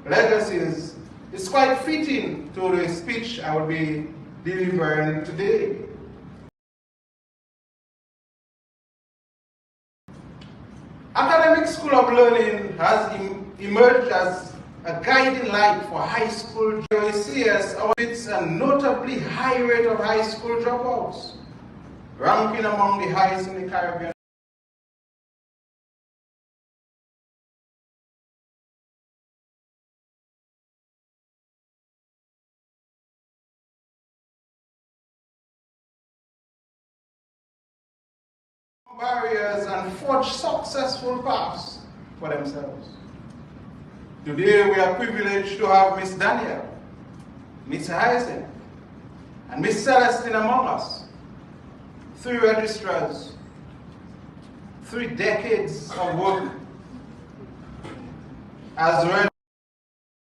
legacies is quite fitting to the speech I will be delivering today. Academic School of Learning has emerged as a guiding light for high school GCS, with a notably high rate of high school dropouts, ranking among the highest in the Caribbean. Barriers and forge successful paths for themselves. Today we are privileged to have Miss Daniel, Miss Hyacinth, and Miss Celestine among us. 3 registrars, 3 decades of work as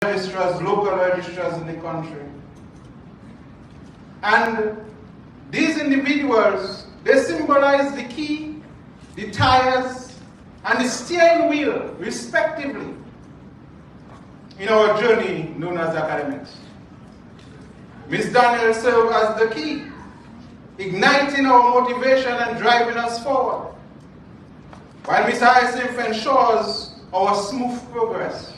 registrars, local registrars in the country. And these individuals, they symbolize the key, the tires, and the steering wheel, respectively, in our journey known as Academix. Ms. Daniel served as the key, igniting our motivation and driving us forward, while Ms. Hyacinth ensures our smooth progress.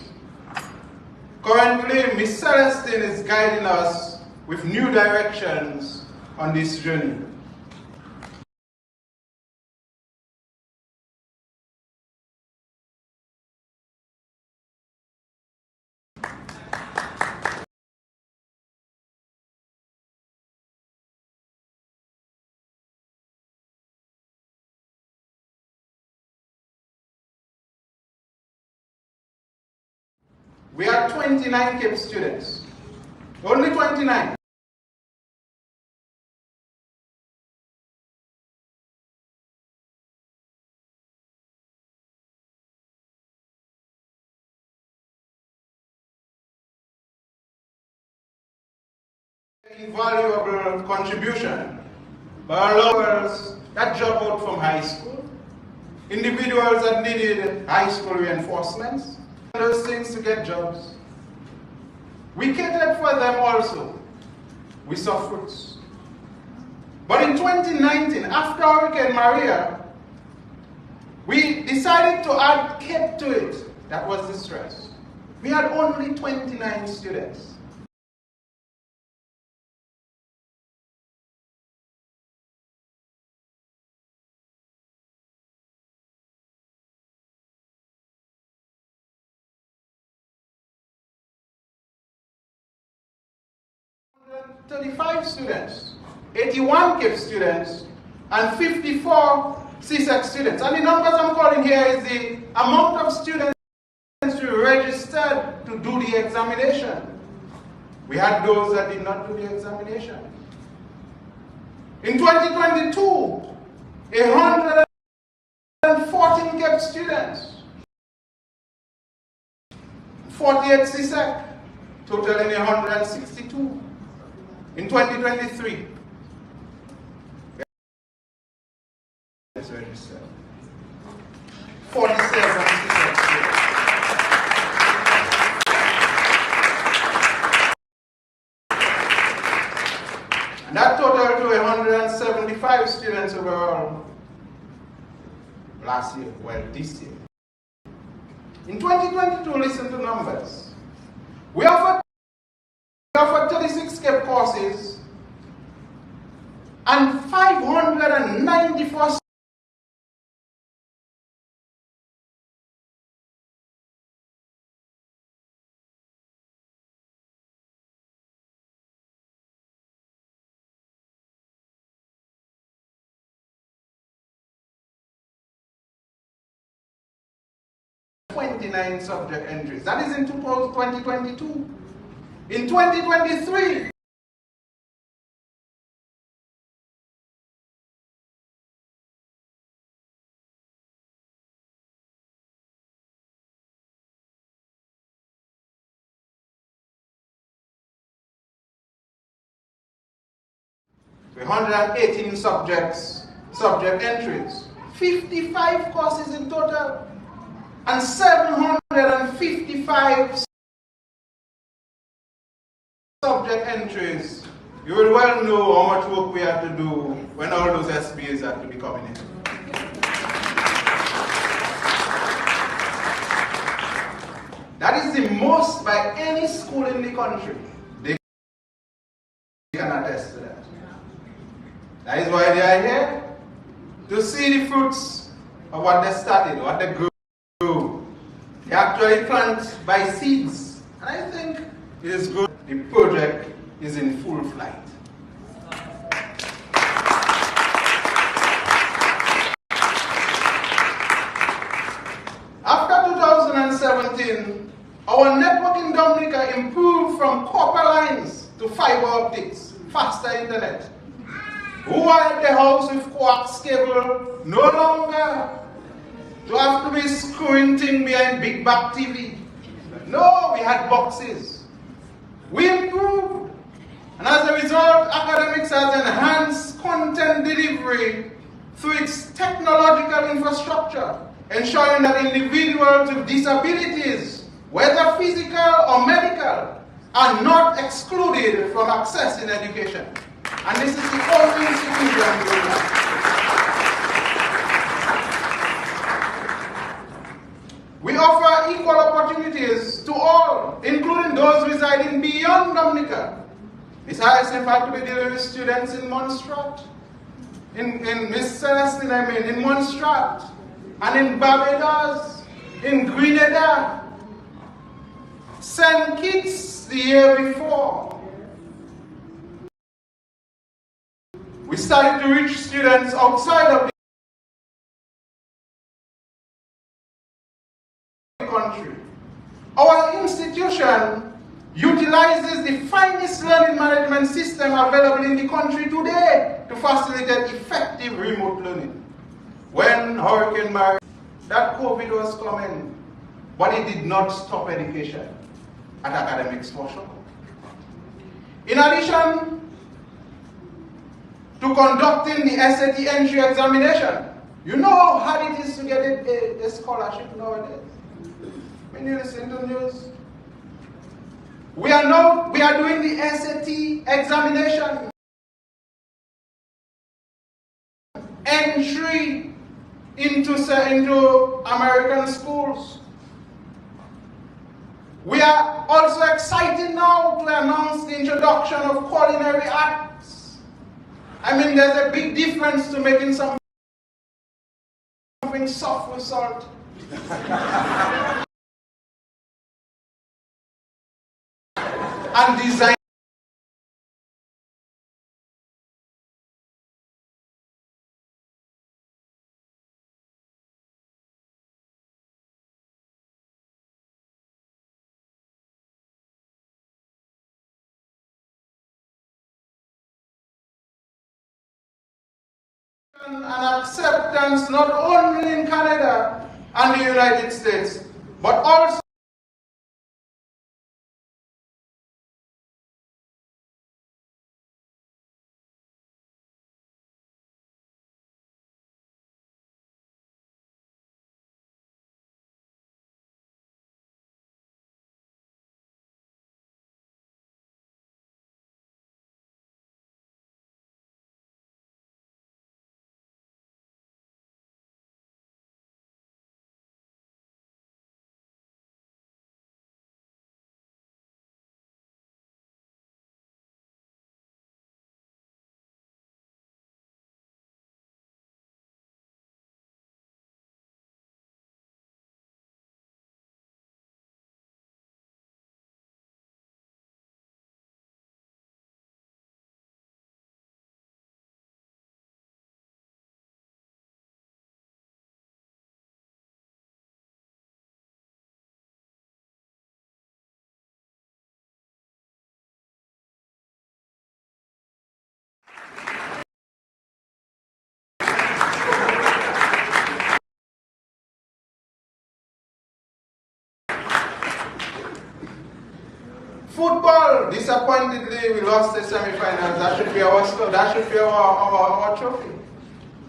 Currently, Ms. Celestine is guiding us with new directions on this journey. We are 29 CAPE students, only 29. Invaluable contribution by allowers that drop out from high school, individuals that needed high school reinforcements, those things to get jobs. We catered for them also. We saw fruits. But in 2019, after Hurricane Maria, we decided to add CAPE to it. That was the stress. We had only 29 students. $35 students, 81 CAPE students, and 54 CSEC students. And the numbers I'm calling here is the amount of students who registered to do the examination. We had those that did not do the examination. In 2022, 114 CAPE students, 48 CSEC, totaling 162. In 2023, let's register 47 students. And that totaled to 175 students overall last year, well, this year. In 2022, listen to numbers. We offered 36 CAPE courses and 594 29 subject entries. That is in 2022. In 2023, we 118 subject entries, 55 courses in total, and 755 subject entries, you will well know how much work we had to do when all those SBAs had to be coming in. That is the most by any school in the country. They can attest to that. That is why they are here, to see the fruits of what they started, what they grew. They actually plant by seeds. And I think it is good. The project is in full flight. After 2017, our network in Dominica improved from copper lines to fiber optics, faster internet. Who are at the house with coax cable no longer to have to be squinting behind big back TV. No, we had boxes. We improved. And as a result, Academix has enhanced content delivery through its technological infrastructure, ensuring that individuals with disabilities, whether physical or medical, are not excluded from accessing education. And this is the only institution doing that. We offer equal opportunities to all, including those residing beyond Dominica. Miss Harrison had to be dealing with students in Montserrat, in Miss Celestine, in Montserrat, and in Barbados, in Grenada. St. Kitts the year before. We started to reach students outside of the country. Our institution utilizes the finest learning management system available in the country today to facilitate effective remote learning. When Hurricane Maria, that COVID was coming, but it did not stop education at Academix for sure. In addition to conducting the SAT entry examination, you know how hard it is to get a scholarship nowadays. When you listen to news, we are doing the SAT examination entry into American schools. We are also excited now to announce the introduction of culinary arts. I mean, there's a big difference to making something soft with salt. And design. And acceptance not only in Canada and the United States, but also football. Disappointedly, we lost the semi-finals. That should be our trophy.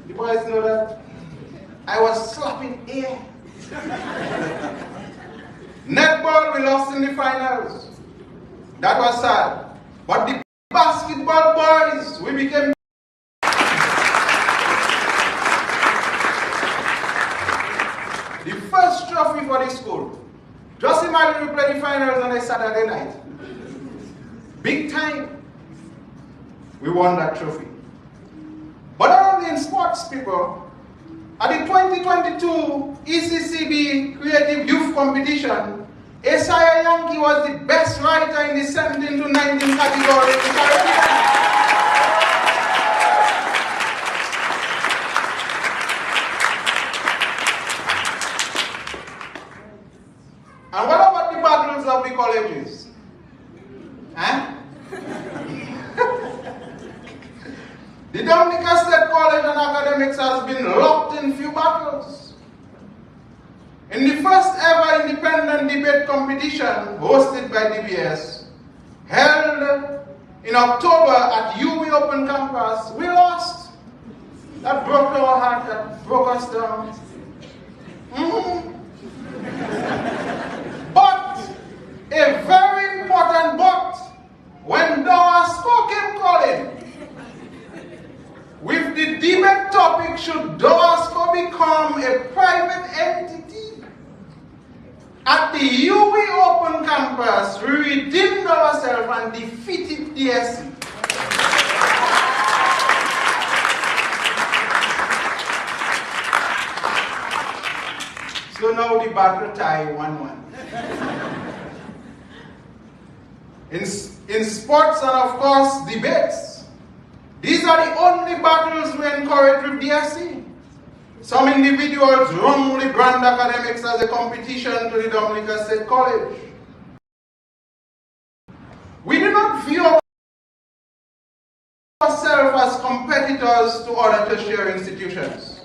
You boys know that? I was slapping air. Netball, we lost in the finals. That was sad. But the basketball boys, we became the first trophy for the school. Just imagine we play the finals on a Saturday night. Big time. We won that trophy. But not only in sports, people, at the 2022 ECCB Creative Youth Competition, Isaiah Yankee was the best writer in the 17 to 19 category in the Caribbean. And what about the battles of the colleges? Huh? The Dominica State College and Academix has been locked in few battles. In the first ever independent debate competition hosted by DBS, held in October at UWI Open Campus, we lost. That broke our heart, that broke us down. But, a very important but, when Dawasco came calling, with the debate topic, should Dawasco become a private entity? At the UWI Open Campus, we redeemed ourselves and defeated DSC. So now the battle tie 1-1. In sports and of course debates, these are the only battles we encourage with DSC. Some individuals wrongly brand Academix as a competition to the Dominica State College. We do not view ourselves as competitors to other tertiary institutions,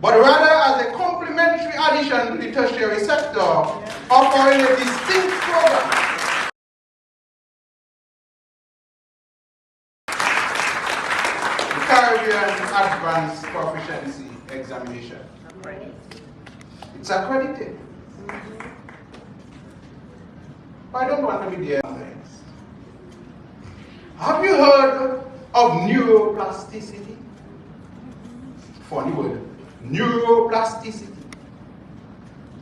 but rather as a complementary addition to the tertiary sector, offering a distinct program. Caribbean Advanced Proficiency Examination. It's accredited. I don't want to be there. Have you heard of neuroplasticity? Funny word. Neuroplasticity.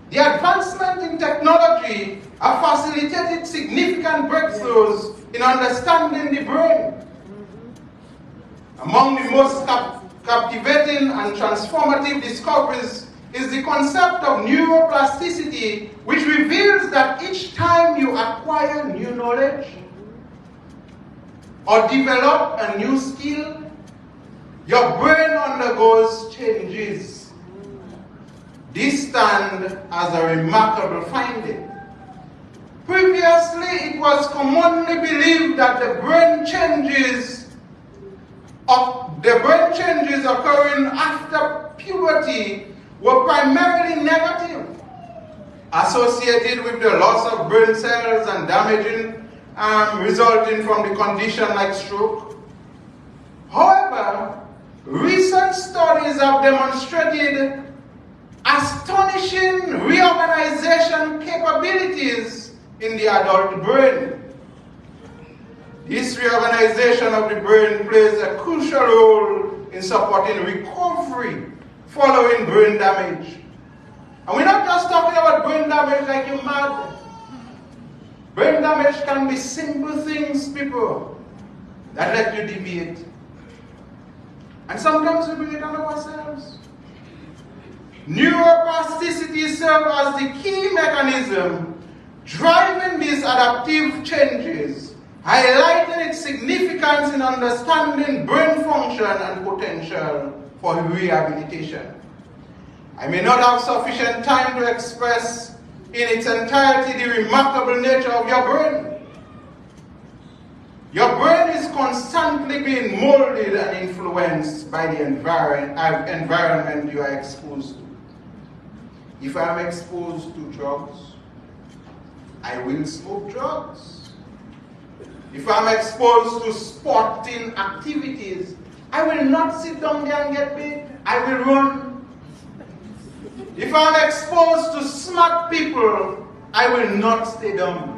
The advancement in technology have facilitated significant breakthroughs in understanding the brain. Among the most captivating and transformative discoveries is the concept of neuroplasticity, which reveals that each time you acquire new knowledge or develop a new skill, your brain undergoes changes. This stands as a remarkable finding. Previously, it was commonly believed that the brain changes occurring after puberty were primarily negative, associated with the loss of brain cells and damaging resulting from the condition like stroke. However, recent studies have demonstrated astonishing reorganization capabilities in the adult brain. This reorganization of the brain plays a crucial role in supporting recovery following brain damage. And we're not just talking about brain damage like you're mad. Brain damage can be simple things, people, that let you deviate. And sometimes we bring it on ourselves. Neuroplasticity serves as the key mechanism driving these adaptive changes, highlighting its significance in understanding brain function and potential for rehabilitation. I may not have sufficient time to express in its entirety the remarkable nature of your brain. Your brain is constantly being molded and influenced by the environment you are exposed to. If I am exposed to drugs, I will smoke drugs. If I'm exposed to sporting activities, I will not sit down there and get paid. I will run. If I'm exposed to smart people, I will not stay down.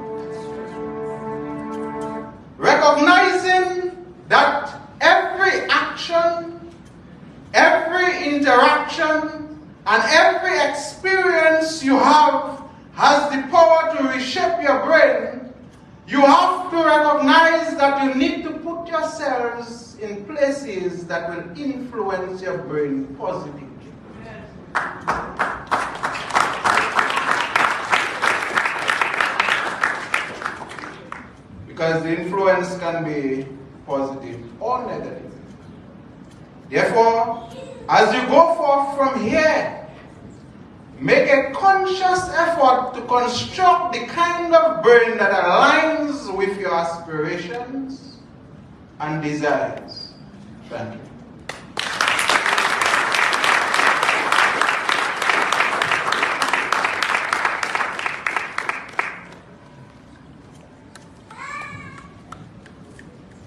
recognizing that every action, every interaction, and every experience you have has the power to reshape your brain, you have to recognize that you need to put yourselves in places that will influence your brain positively. Because the influence can be positive or negative. Therefore, as you go forth from here, make a conscious effort to construct the kind of brain that aligns with your aspirations and desires. Thank you.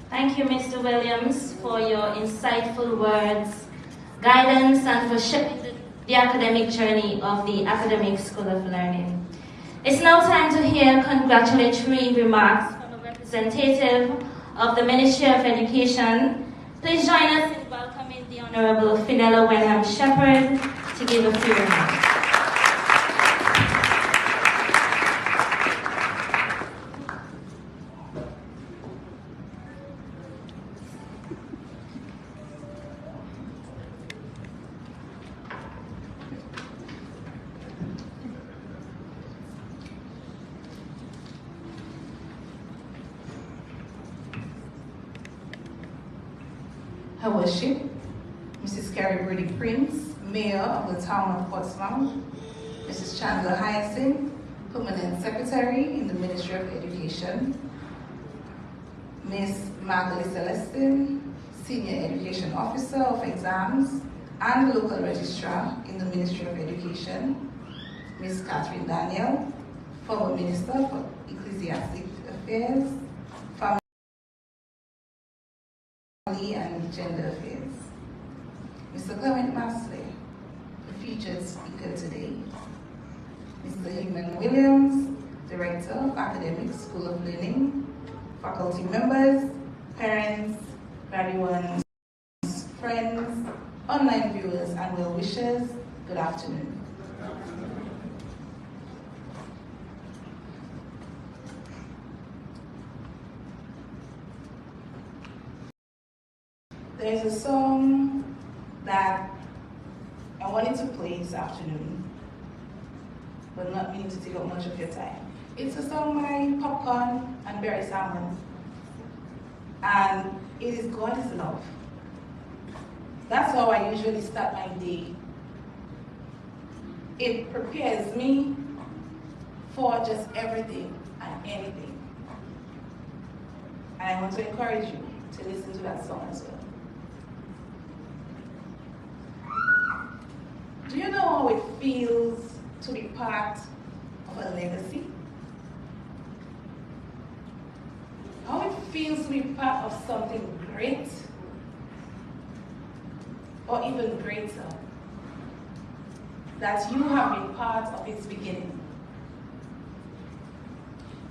Thank you, Mr. Williams, for your insightful words, guidance, and for shaping the academic journey of the Academix School of Learning. It's now time to hear congratulatory remarks from a representative of the Ministry of Education. Please join us in welcoming the Honorable Fidela Wenham Shepherd to give a few remarks. Her Worship, Mrs. Carrie Brady Prince, Mayor of the Town of Portsmouth, Mrs. Chandler Hyacinth, Permanent Secretary in the Ministry of Education, Ms. Margaret Celestine, Senior Education Officer of Exams and Local Registrar in the Ministry of Education, Ms. Catherine Daniel, former Minister for Ecclesiastic Affairs, and Gender Affairs. Mr. Clement Masley, the featured speaker today. Mr. Higman Williams, Director of Academic School of Learning, faculty members, parents, graduates, friends, online viewers, and well-wishers, good afternoon. There's a song that I wanted to play this afternoon, but not meaning to take up much of your time. It's a song by Popcorn and Barry Salmon, and it is God is Love. That's how I usually start my day. It prepares me for just everything and anything. And I want to encourage you to listen to that song as well. Do you know how it feels to be part of a legacy? How it feels to be part of something great or even greater, that you have been part of its beginning.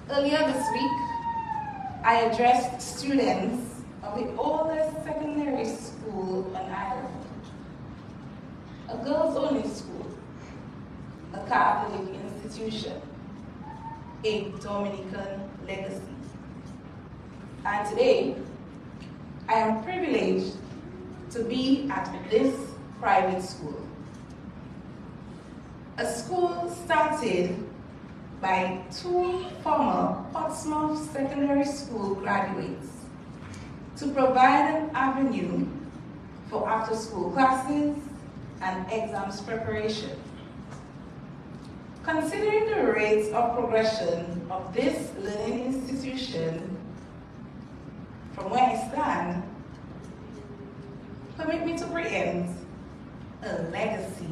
Earlier this week, I addressed students of the oldest secondary school on Ireland, a girls-only school, a Catholic institution, a Dominican legacy. And today, I am privileged to be at this private school. A school started by two former Portsmouth Secondary School graduates to provide an avenue for after-school classes and exams preparation. Considering the rates of progression of this learning institution, from where I stand, permit me to preempt a legacy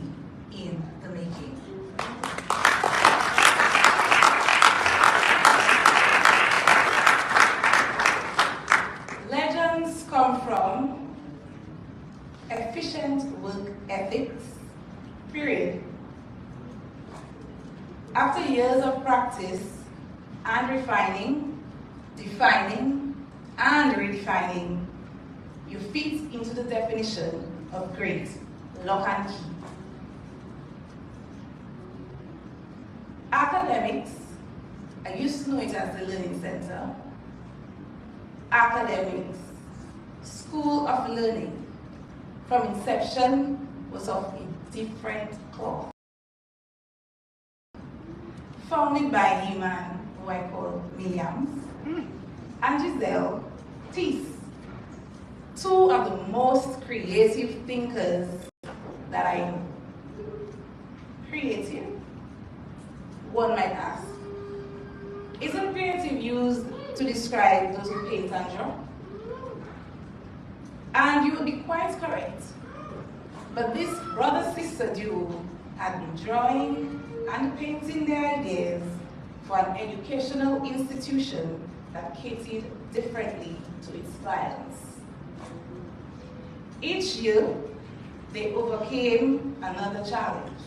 in the making. Legends come from efficient work ethics, period. After years of practice and refining, defining, and redefining, you fit into the definition of great, lock and key. Academix, I used to know it as the Learning Center. Academix, School of Learning, from inception was of a different cloth. Founded by Heman, who I call Williams, and Giselle Teese, two of the most creative thinkers that I know. Creative? One might ask. Isn't creative used to describe those who paint and draw? And you would be quite correct. But this brother-sister duo had been drawing and painting their ideas for an educational institution that catered differently to its clients. Each year, they overcame another challenge,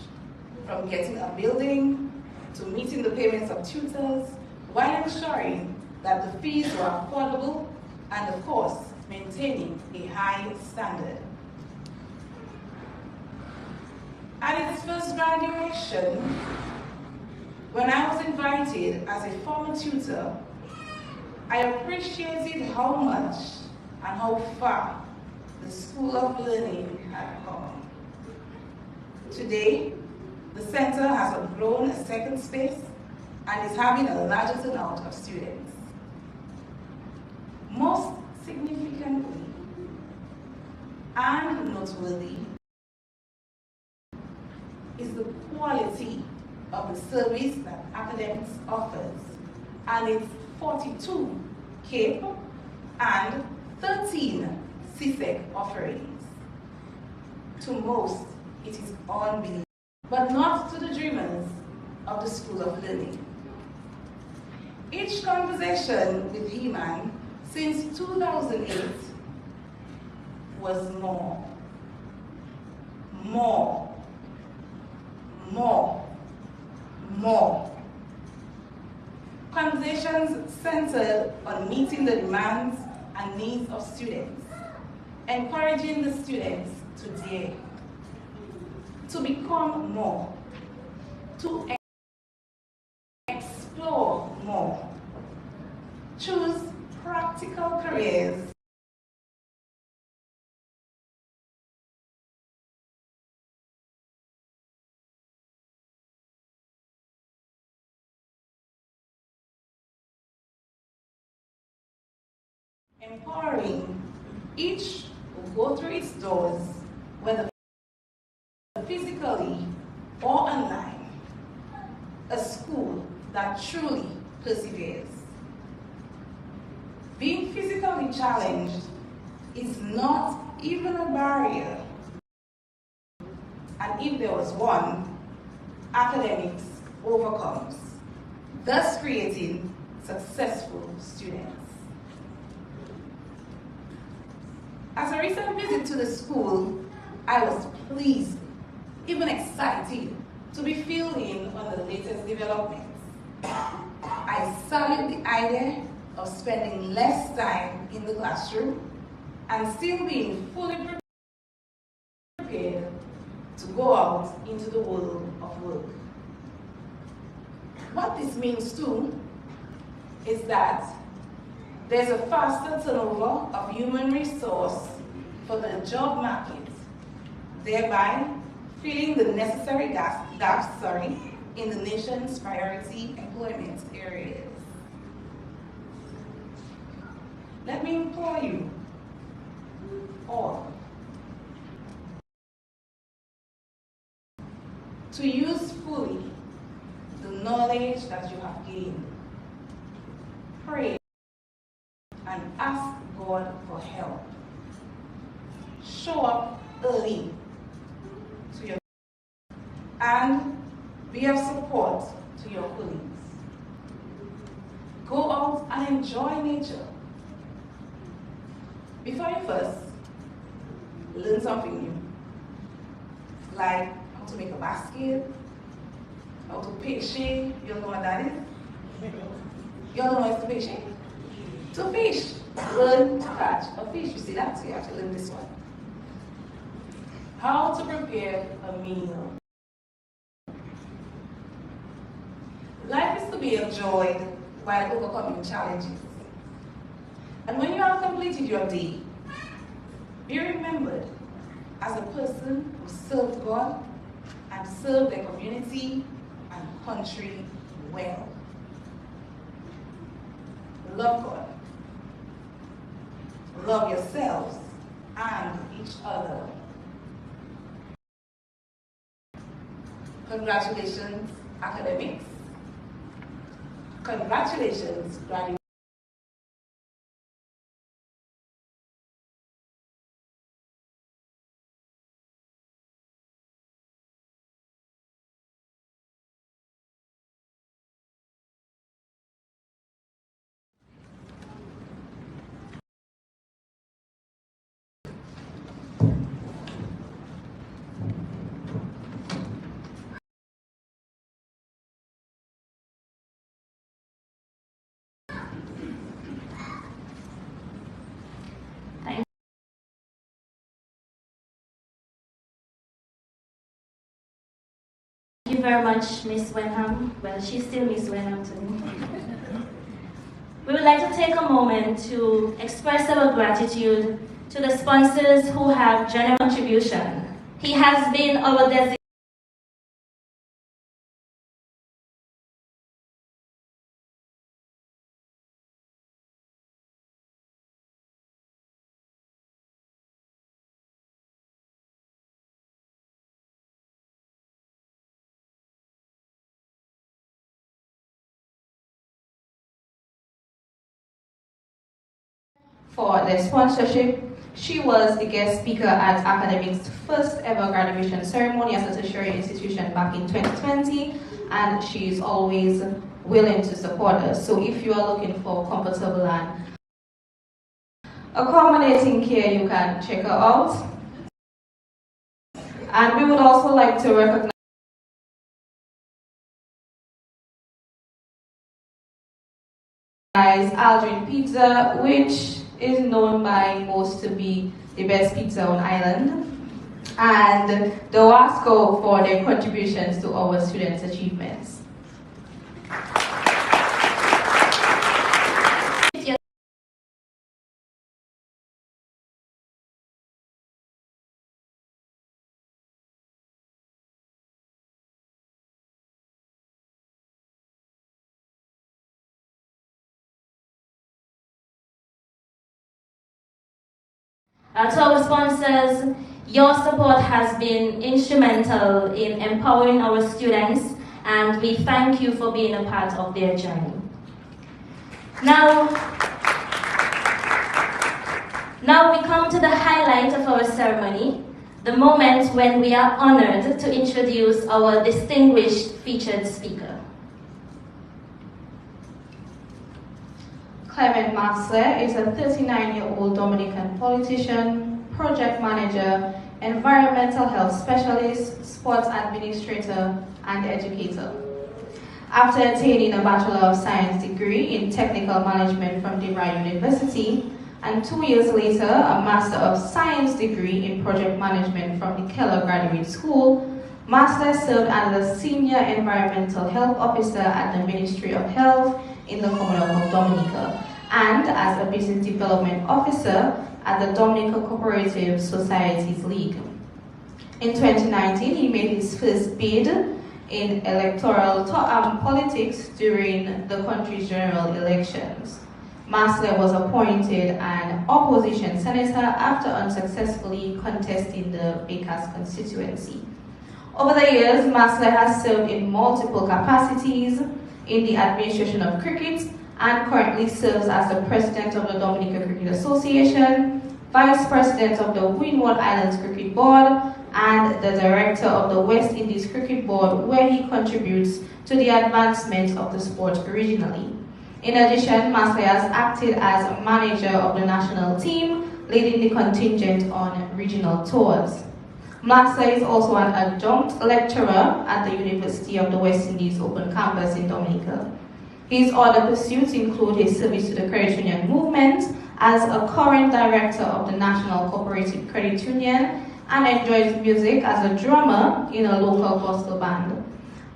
from getting a building to meeting the payments of tutors, while ensuring that the fees were affordable and, of course, maintaining a high standard. At its first graduation, when I was invited as a former tutor, I appreciated how much and how far the School of Learning had come. Today, the center has outgrown a second space and is having a larger turnout of students. Most significantly and noteworthy is the quality of the service that Academix offers and its 42 CAPE and 13 CSEC offerings. To most, it is unbelievable, but not to the dreamers of the School of Learning. Each conversation with Heman since 2008 was more. Conversations centered on meeting the demands and needs of students, encouraging the students to dare, to become more, to explore more, choose practical careers, empowering each will go through its doors, whether physically or online, a school that truly perseveres. Being physically challenged is not even a barrier. And if there was one, Academix overcomes, thus creating successful students. As a recent visit to the school, I was pleased, even excited, to be filled in on the latest developments. I salute the idea of spending less time in the classroom and still being fully prepared to go out into the world of work. What this means too is that there's a faster turnover of human resource for the job market, thereby filling the necessary gaps in the nation's priority employment areas. Let me implore you all to use fully the knowledge that you have gained. Pray and ask God for help. Show up early to your and be of support to your colleagues. Go out and enjoy nature. Before you first learn something new, like how to make a basket, how to pichet. You don't know what that is? You don't know what to pichet? To fish. Learn to catch a fish. You see that? So you have to learn this one. How to prepare a meal. Life is to be enjoyed while overcoming challenges. And when you have completed your day, be remembered as a person who served God and served their community and country well. Love God. Love yourselves and each other. Congratulations, Academix. Congratulations, graduates. Thank you very much, Miss Wenham. Well, she's still Miss Wenham to me. We would like to take a moment to express our gratitude to the sponsors who have generous contribution. He has been our designated for their sponsorship. She was the guest speaker at Academic's first ever graduation ceremony as a tertiary institution back in 2020, and she is always willing to support us. So if you are looking for comfortable and accommodating care, you can check her out. And we would also like to recognize Aldrin Pizza, which is known by most to be the best pizza on island, and the WASCO for their contributions to our students' achievements. To our sponsors, your support has been instrumental in empowering our students, and we thank you for being a part of their journey. Now we come to the highlight of our ceremony, the moment when we are honored to introduce our distinguished featured speaker. Clement Maxler is a 39-year-old Dominican politician, project manager, environmental health specialist, sports administrator, and educator. After attaining a Bachelor of Science degree in Technical Management from DeVry University, and 2 years later, a Master of Science degree in Project Management from the Keller Graduate School, Maxler served as a Senior Environmental Health Officer at the Ministry of Health in the Commonwealth of Dominica, and as a Business Development Officer at the Dominica Cooperative Societies League. In 2019, he made his first bid in electoral politics during the country's general elections. Maxler was appointed an opposition senator after unsuccessfully contesting the Bakers constituency. Over the years, Maxler has served in multiple capacities in the administration of cricket and currently serves as the president of the Dominica Cricket Association, vice president of the Windward Islands Cricket Board, and the director of the West Indies Cricket Board, where he contributes to the advancement of the sport regionally. In addition, Maxler has acted as a manager of the national team, leading the contingent on regional tours. Maxler is also an adjunct lecturer at the University of the West Indies Open Campus in Dominica. His other pursuits include his service to the credit union movement as a current director of the National Cooperative Credit Union and enjoys music as a drummer in a local gospel band.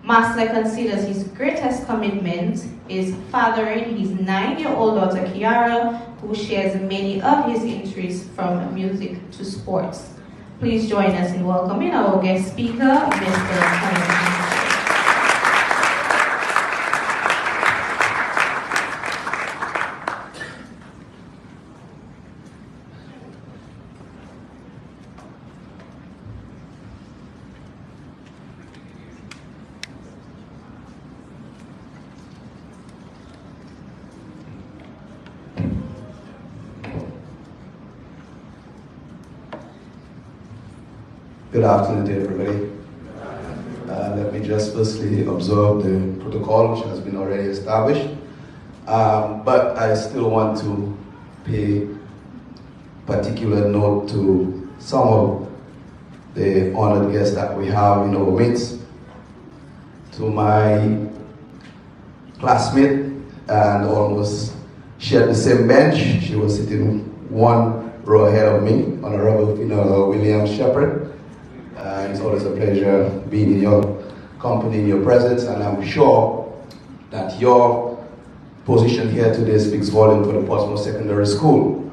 Masler considers his greatest commitment is fathering his 9-year-old daughter Kiara, who shares many of his interests from music to sports. Please join us in welcoming our guest speaker, Mr. Academix. Good afternoon to everybody. Let me just firstly observe the protocol which has been already established. But I still want to pay particular note to some of the honored guests that we have in our midst. To my classmate and almost shared the same bench. She was sitting one row ahead of me, Honorable William Shepherd. It's always a pleasure being in your company, in your presence, and I'm sure that your position here today speaks volume for the Portsmouth Secondary School.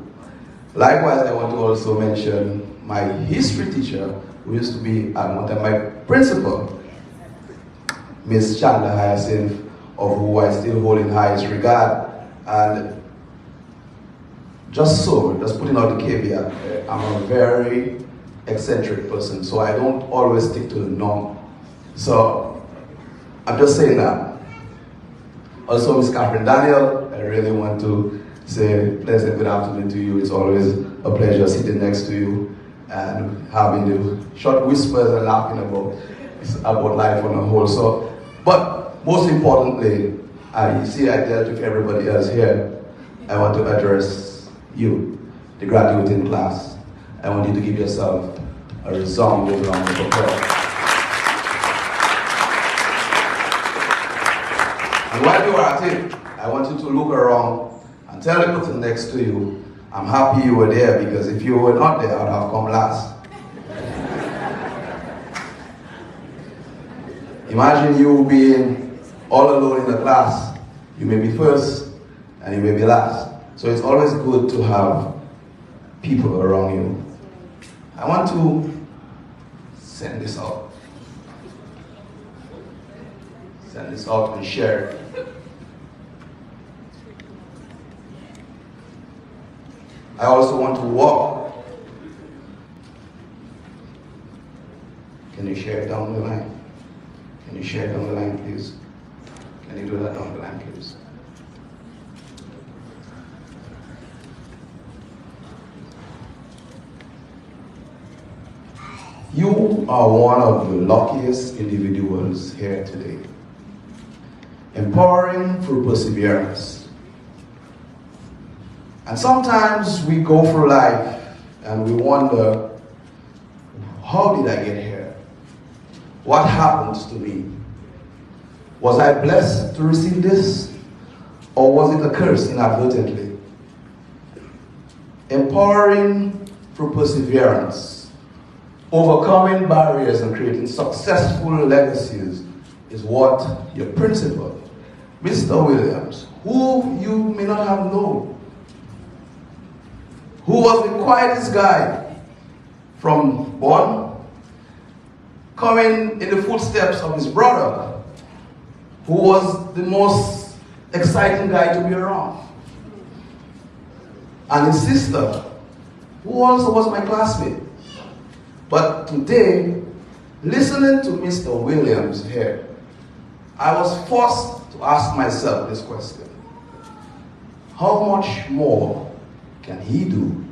Likewise, I want to also mention my history teacher, who used to be at one time my principal, Miss Chandler Hyacinth, of who I still hold in highest regard. And just putting out the caveat, I'm a very eccentric person, so I don't always stick to the norm. So I'm just saying that. Also, Miss Catherine Daniel, I really want to say pleasant good afternoon to you. It's always a pleasure sitting next to you and having the short whispers and laughing about life on the whole. So, but most importantly, I dealt with everybody else here. I want to address you, the graduating class. I want you to give yourself a resounding round of applause. And while you are at it, I want you to look around and tell the person next to you, I'm happy you were there, because if you were not there, I'd have come last. Imagine you being all alone in the class. You may be first and you may be last. So it's always good to have people around you. I want to send this out. Send this out and share it. I also want to walk. Can you share it down the line? Can you share it down the line, please? Can you do that down the line, please? You are one of the luckiest individuals here today. Empowering through perseverance. And sometimes we go through life and we wonder, how did I get here? What happened to me? Was I blessed to receive this? Or was it a curse inadvertently? Empowering through perseverance. Overcoming barriers and creating successful legacies is what your principal, Mr. Williams, who you may not have known, who was the quietest guy from born, coming in the footsteps of his brother, who was the most exciting guy to be around, and his sister, who also was my classmate. But today, listening to Mr. Williams here, I was forced to ask myself this question. How much more can he do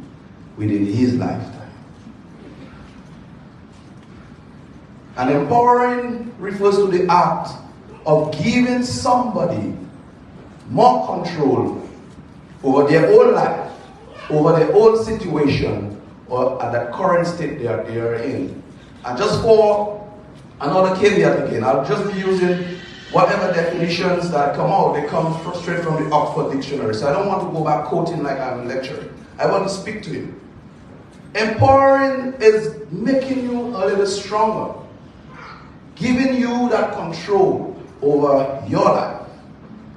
within his lifetime? And empowering refers to the act of giving somebody more control over their own life, over their own situation, or at that current state they are in. And just for another caveat again, I'll just be using whatever definitions that come out, they come straight from the Oxford Dictionary. So I don't want to go back quoting like I'm lecturing. I want to speak to you. Empowering is making you a little stronger, giving you that control over your life.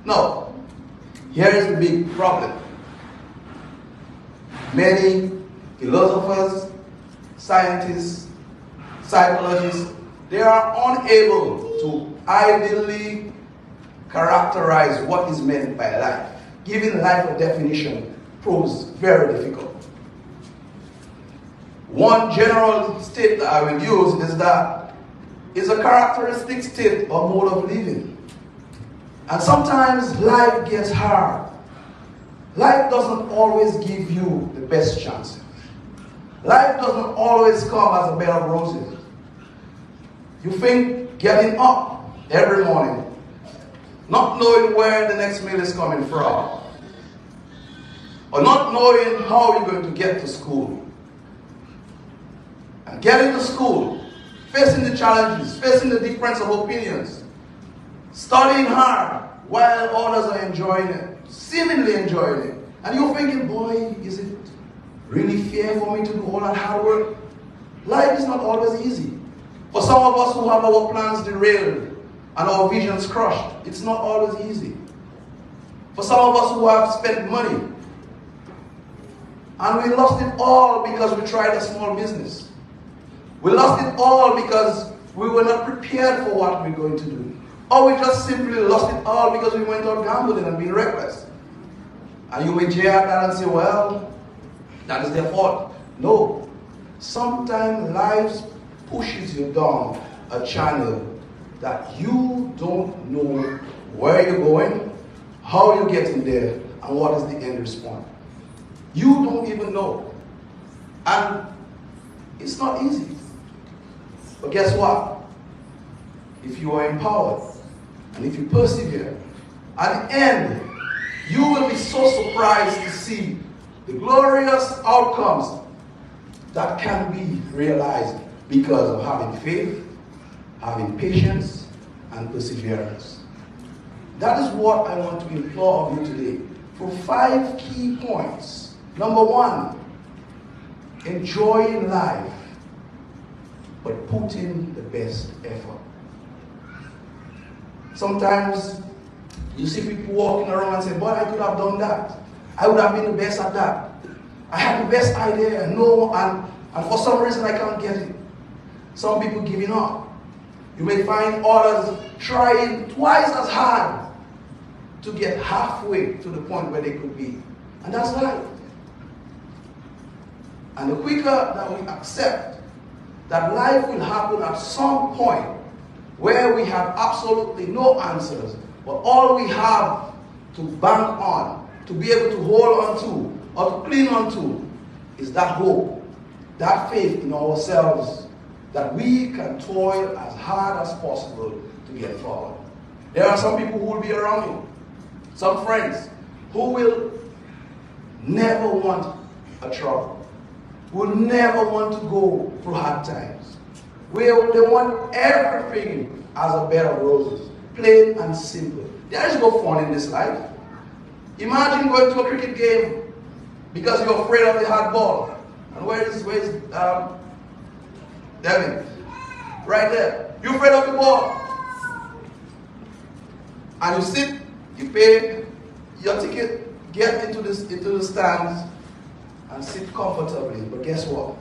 Now, here is the big problem. Many philosophers, scientists, psychologists, they are unable to ideally characterize what is meant by life. Giving life a definition proves very difficult. One general state that I will use is that it's a characteristic state or mode of living. And sometimes life gets hard. Life doesn't always give you the best chances. Life doesn't always come as a bed of roses. You think getting up every morning, not knowing where the next meal is coming from, or not knowing how you're going to get to school, and getting to school, facing the challenges, facing the difference of opinions, studying hard while others are enjoying it, seemingly enjoying it. And you're thinking, boy, is it really fair for me to do all that hard work? Life is not always easy. For some of us who have our plans derailed and our visions crushed, it's not always easy. For some of us who have spent money and we lost it all because we tried a small business. We lost it all because we were not prepared for what we're going to do. Or we just simply lost it all because we went out gambling and being reckless. And you may jeer at that and say, well, that is their fault. No. Sometimes life pushes you down a channel that you don't know where you're going, how you're getting there, and what is the end response. You don't even know. And it's not easy. But guess what? If you are empowered, and if you persevere, at the end, you will be so surprised to see the glorious outcomes that can be realized because of having faith, having patience, and perseverance. That is what I want to implore of you today for 5 key points. Number 1, enjoying life, but put in the best effort. Sometimes you see people walking around and say, boy, I could have done that. I would have been the best at that. I had the best idea, and for some reason I can't get it. Some people giving up. You may find others trying twice as hard to get halfway to the point where they could be. And that's life. And the quicker that we accept that life will happen at some point where we have absolutely no answers, but all we have to bank on, to be able to hold on to, or to cling on to, is that hope, that faith in ourselves, that we can toil as hard as possible to get forward. There are some people who will be around you, some friends, who will never want a trouble, who will never want to go through hard times. They want everything as a bed of roses, plain and simple. There is no fun in this life. Imagine going to a cricket game because you're afraid of the hard ball. And where is Devin? Right there. You're afraid of the ball. And you sit, you pay your ticket, get into the stands, and sit comfortably. But guess what?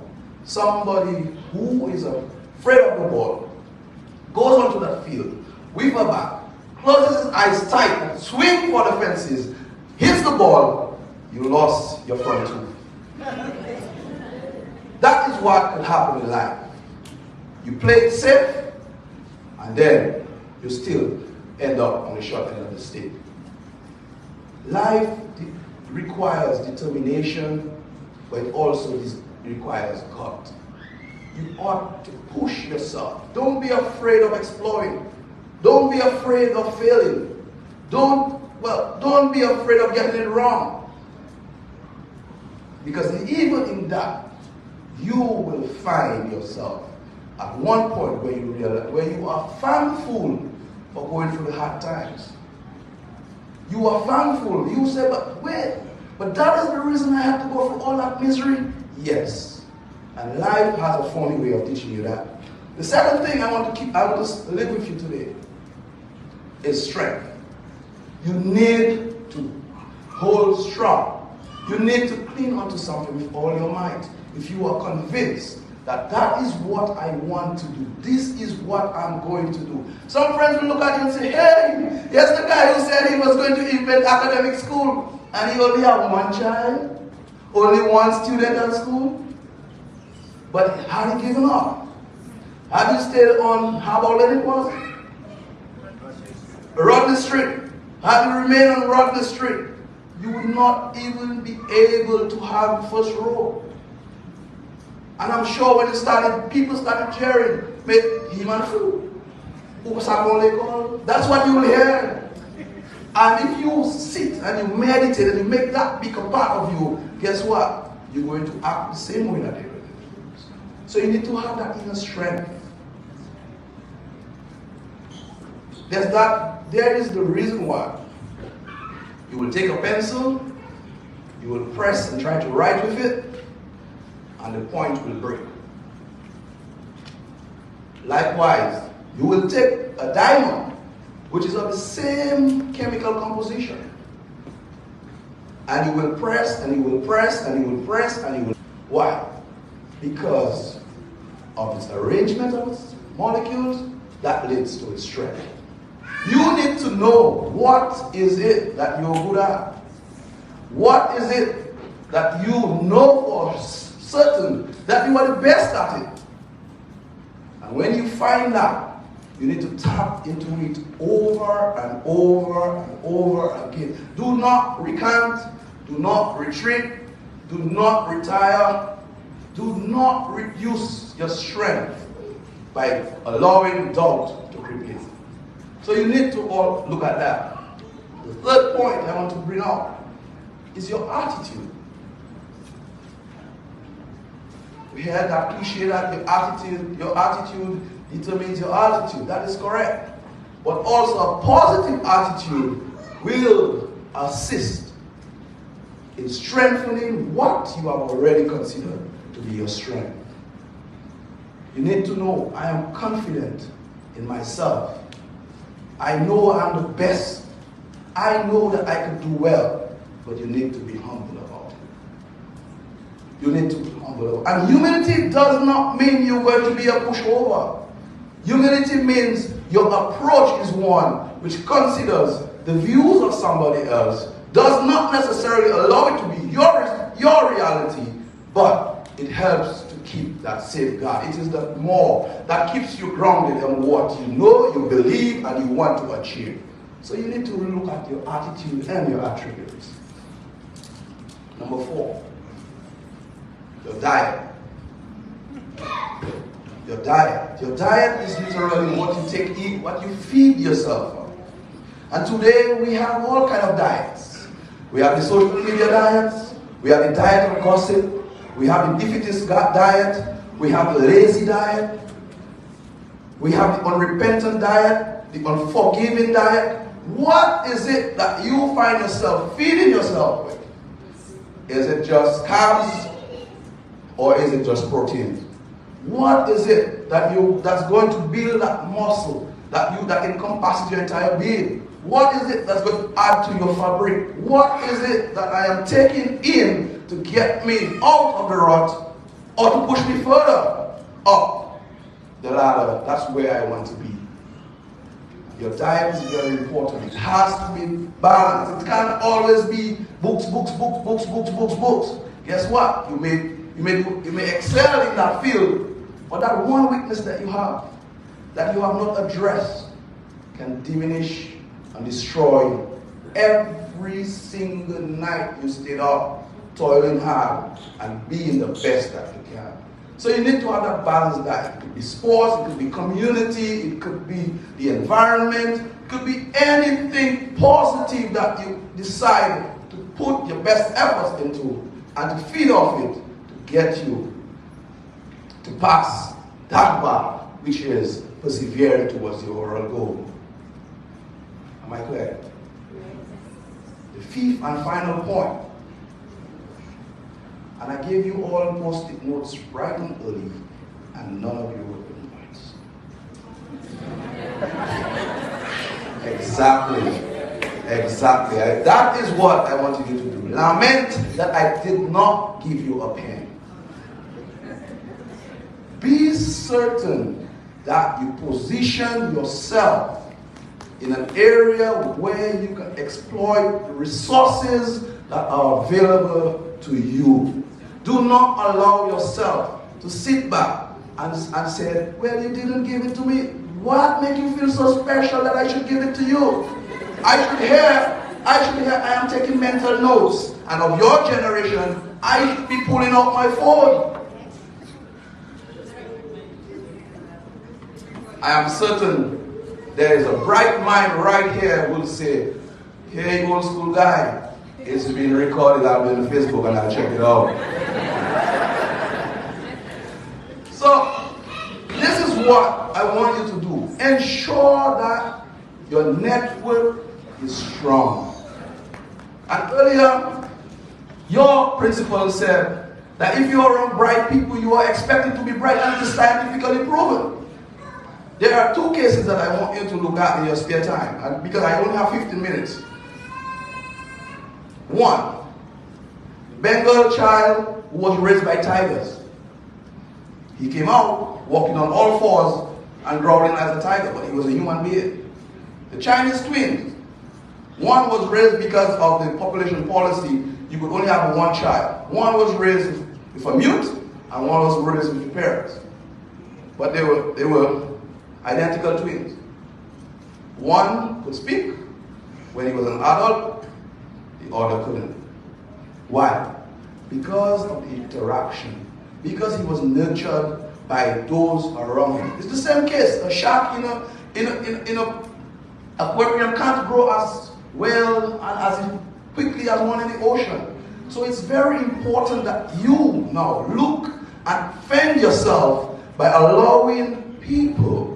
Somebody who is afraid of the ball goes onto that field with a bat, closes his eyes tight, swings for the fences, hits the ball, you lost your front tooth. That is what could happen in life. You play it safe, and then you still end up on the short end of the stick. Life requires determination, but it also requires gut. You ought to push yourself. Don't be afraid of exploring. Don't be afraid of failing. Don't be afraid of getting it wrong. Because even in that, you will find yourself at one point where you realize, where you are thankful for going through the hard times. You are thankful. You say, but wait, but that is the reason I have to go through all that misery? Yes. And life has a funny way of teaching you that. The second thing I want to live with you today is strength. You need to hold strong. You need to cling onto something with all your might. If you are convinced that that is what I want to do, this is what I'm going to do. Some friends will look at you and say, hey, here's the guy who said he was going to invent academic school, and he only had one child, only one student at school. But had he given up? Had you stayed on how late it was? Rodney Street. Had you remained on Rodney Street, you would not even be able to have the first row. And I'm sure when it started, people started cheering, make him and food. That's what you will hear. And if you sit and you meditate and you make that become part of you, guess what? You're going to act the same way that they do. So you need to have that inner strength. There is the reason why. You will take a pencil, you will press and try to write with it, and the point will break. Likewise, you will take a diamond, which is of the same chemical composition, and you will press, and you will press, and you will press, and you will... Why? Because of its arrangement of its molecules that leads to its strength. You need to know what is it that you're good at. What is it that you know for certain that you are the best at it. And when you find that, you need to tap into it over and over and over again. Do not recant. Do not retreat. Do not retire. Do not reduce your strength by allowing doubt to creep in. So you need to all look at that. The third point I want to bring up is your attitude. We heard that cliche that your attitude determines your altitude. That is correct. But also a positive attitude will assist in strengthening what you have already considered to be your strength. You need to know, I am confident in myself. I know I'm the best. I know that I can do well, but you need to be humble about it. You need to be humble about it. And humility does not mean you're going to be a pushover. Humility means your approach is one which considers the views of somebody else, does not necessarily allow it to be your reality, but it helps to keep that safeguard. It is that more that keeps you grounded in what you know, you believe, and you want to achieve. So you need to look at your attitude and your attributes. Number 4, your diet. Your diet. Your diet is literally what you eat, what you feed yourself on. And today we have all kinds of diets. We have the social media diets. We have the diet of gossip. We have the defeatist diet. We have the lazy diet. We have the unrepentant diet, the unforgiving diet. What is it that you find yourself feeding yourself with? Is it just carbs or is it just protein? What is it that's going to build that muscle that encompasses your entire being? What is it that's going to add to your fabric? What is it that I am taking in to get me out of the rut or to push me further up the ladder? That's where I want to be. Your diet is very important. It has to be balanced. It can't always be books. Guess what? You may excel in that field, but that one weakness that you have not addressed can diminish and destroy every single night you stayed up, toiling hard, and being the best that you can. So you need to have that balanced diet. It could be sports, it could be community, it could be the environment, it could be anything positive that you decide to put your best efforts into and to feed off it to get you to pass that bar, which is persevering towards your overall goal. Am I clear? The fifth and final point. And I gave you all post-it notes bright and early, and none of you wrote the points. Exactly. That is what I wanted you to do. Lament that I did not give you a pen. Be certain that you position yourself in an area where you can exploit the resources that are available to you. Do not allow yourself to sit back and say, well, you didn't give it to me. What makes you feel so special that I should give it to you? I should hear I am taking mental notes. And of your generation, I should be pulling out my phone. I am certain there is a bright mind right here who will say, hey, old school guy, it's been recorded out on Facebook and I'll check it out. So, this is what I want you to do. Ensure that your network is strong. And earlier, your principal said that if you are around bright people, you are expected to be bright, and it is scientifically proven. There are two cases that I want you to look at in your spare time, and because I only have 15 minutes. One, Bengal child who was raised by tigers. He came out walking on all fours and growling as a tiger, but he was a human being. The Chinese twins. One was raised because of the population policy, you could only have one child. One was raised with a mute, and one was raised with parents. But they were identical twins. One could speak when he was an adult, the other couldn't. Why? Because of the interaction. Because he was nurtured by those around him. It's the same case. A shark in a aquarium can't grow as well and as quickly as one in the ocean. So it's very important that you now look and fend yourself by allowing people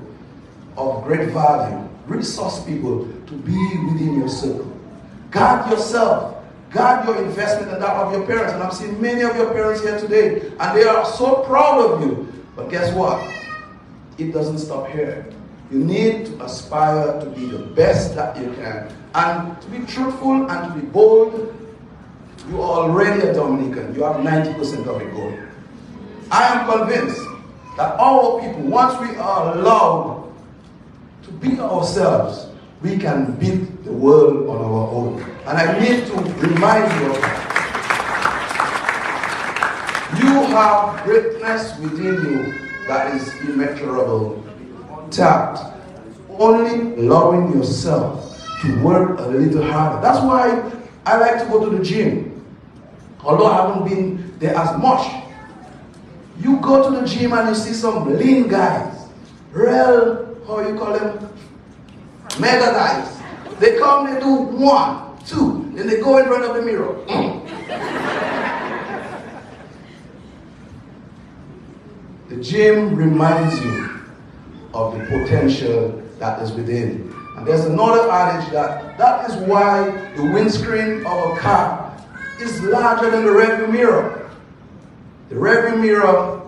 of great value, resource people, to be within your circle. Guard yourself. Guard your investment and that of your parents. And I'm seeing many of your parents here today, and they are so proud of you. But guess what? It doesn't stop here. You need to aspire to be the best that you can. And to be truthful and to be bold. You are already a Dominican. You have 90% of it going. I am convinced that our people, once we are allowed to be ourselves, we can beat the world on our own. And I need to remind you of that. You have greatness within you that is immeasurable, untapped. Only allowing yourself to work a little harder. That's why I like to go to the gym. Although I haven't been there as much. You go to the gym and you see some lean guys. Real, how you call them? Mega guys. They come, they do 1, 2, then they go in front of the mirror. The gym reminds you of the potential that is within. And there's another adage that is why the windscreen of a car is larger than the rearview mirror. The rearview mirror,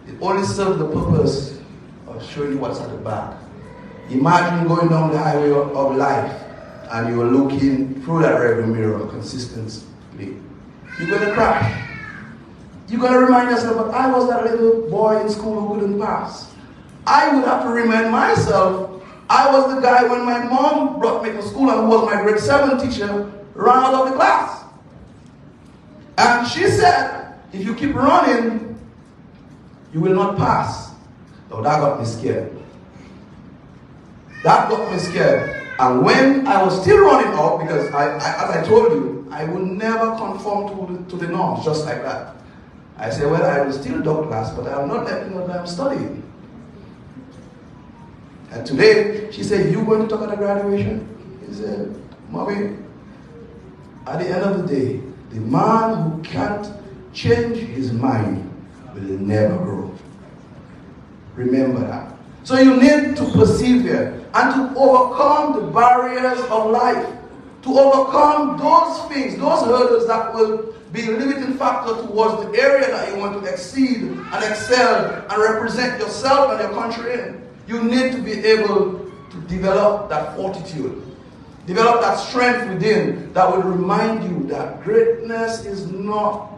it only serves the purpose of showing you what's at the back. Imagine going down the highway of life and you're looking through that rearview mirror consistently. You're going to crash. You're going to remind yourself, but I was that little boy in school who couldn't pass. I would have to remind myself, I was the guy when my mom brought me to school and who was my grade 7 teacher, ran out of the class. And she said, if you keep running, you will not pass. So that got me scared. That got me scared. And when I was still running out, because as I told you, I would never conform to the norms, just like that. I said, well, I will still do class, but I'm not letting what I'm studying. And today, she said, you going to talk at the graduation? He said, Mommy, at the end of the day, the man who can't change his mind will never grow. Remember that. So you need to persevere. and to overcome the barriers of life, to overcome those things, those hurdles that will be a limiting factor towards the area that you want to exceed and excel and represent yourself and your country in. You need to be able to develop that fortitude, develop that strength within that will remind you that greatness is not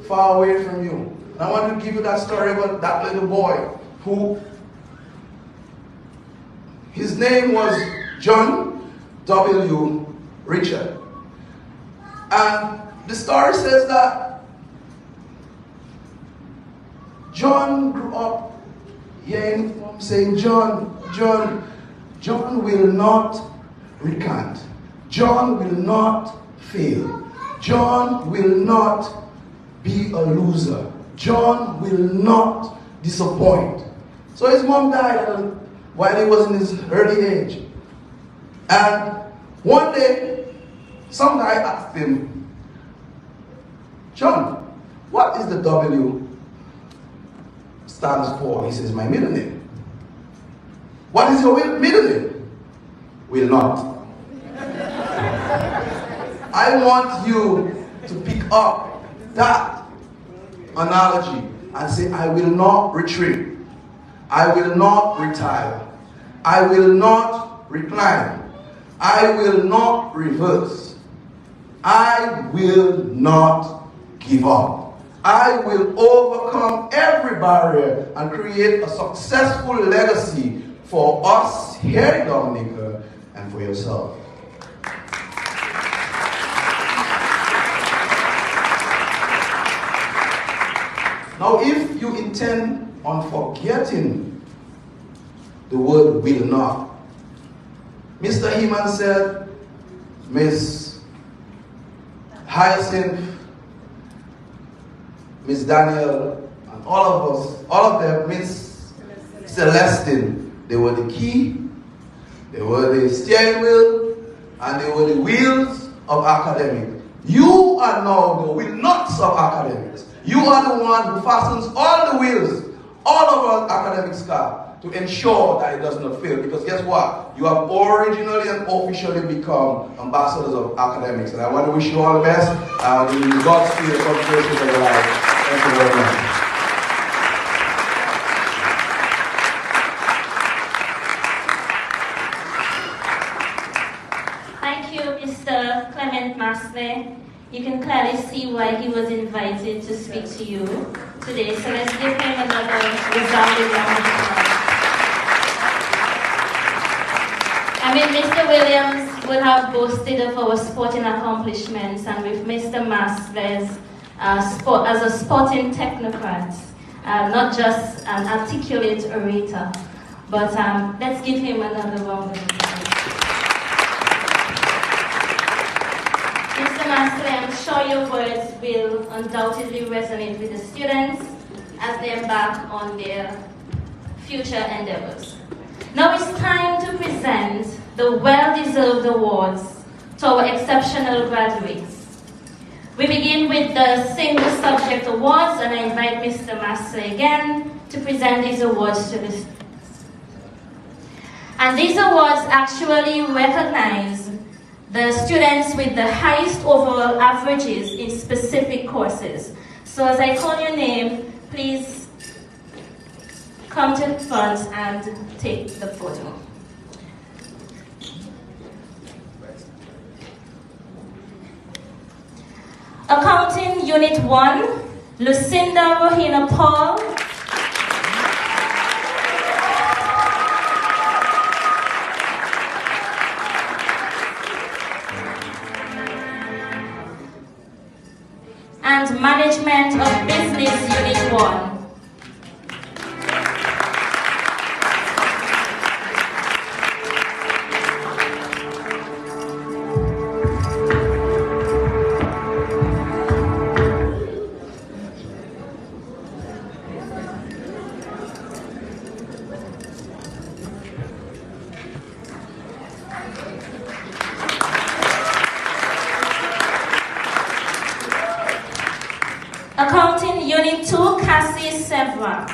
far away from you. And I want to give you that story about that little boy who, his name was John W. Richard. And the story says that John grew up hearing him saying, John will not recant. John will not fail. John will not be a loser. John will not disappoint. So his mom died while he was in his early age. And one day, some guy asked him, John, what is the W stands for? He says, my middle name. What is your middle name? Will not. I want you to pick up that analogy and say, I will not retreat. I will not retire. I will not recline. I will not reverse. I will not give up. I will overcome every barrier and create a successful legacy for us here in Dominica and for yourself. Now, if you intend on forgetting the word will not, Mr. Heman said, Miss Hyacinth, Miss Daniel, and all of us, all of them, Miss Celestine, they were the key, they were the steering wheel, and they were the wheels of Academic. You are now the wheel nuts of Academics. You are the one who fastens all the wheels, all of our Academics car, to ensure that it does not fail. Because guess what? You have originally and officially become ambassadors of Academics. And I want to wish you all the best. In God's spirit, God's grace of your life. Thank you very much. Thank you, Mr. Clement Masley. You can clearly see why he was invited to speak to you today. So let's give him another resounding round of applause. I mean, Mr. Williams would have boasted of our sporting accomplishments, and with Mr. Masley's as a sporting technocrat, not just an articulate orator. But let's give him another round of applause. Mr. Masley, I'm sure your words will undoubtedly resonate with the students as they embark on their future endeavors. Now it's time to present the well-deserved awards to our exceptional graduates. We begin with the single subject awards, and I invite Mr. Masley again to present these awards to the students. And these awards actually recognize the students with the highest overall averages in specific courses. So as I call your name, please come to the front and take the photo. Accounting Unit 1, Lucinda Rohina Paul. And Management of Business Unit 1. Accounting Unit 2, Cassie Sevra.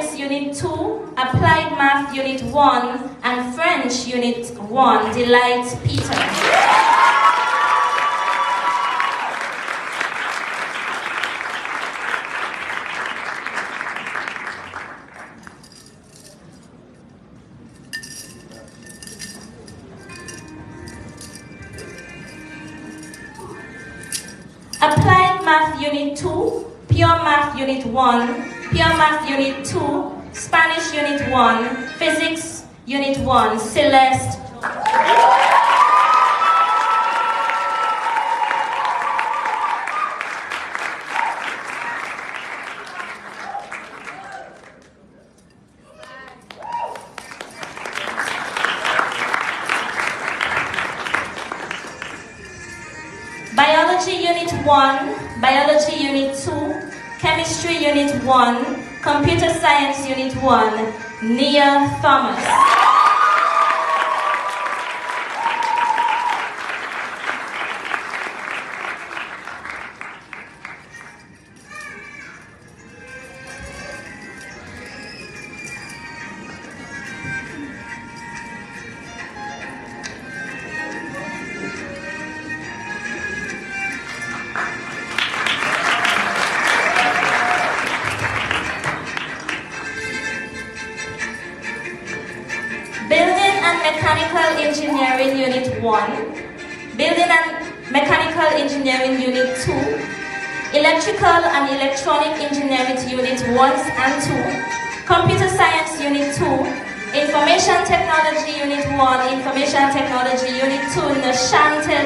Science Unit 2, Applied Math Unit 1, and French Unit 1, Delight Peter. Applied Math Unit 2, Pure Math Unit 1, Pure Math Unit 2, Spanish Unit 1, Physics Unit 1, Celeste. Biology Unit 1, Biology Unit 2, Chemistry Unit 1, Computer Science Unit 1, Nia Thomas. Mechanical Engineering Unit 1, Building and Mechanical Engineering Unit 2, Electrical and Electronic Engineering Unit 1 and 2, Computer Science Unit 2, Information Technology Unit 1, Information Technology Unit 2, Nashantel.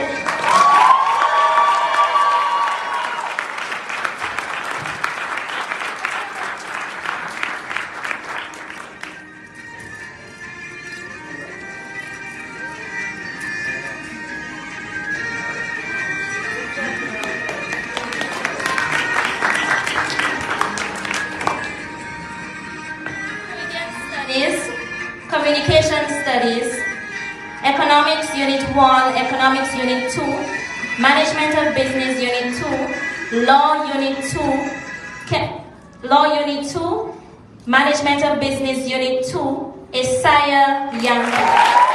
Communication Studies, Economics Unit 1, Economics Unit 2, Management of Business Unit 2, Law Unit 2, Law Unit 2, Management of Business Unit 2, Isaiah Yankee.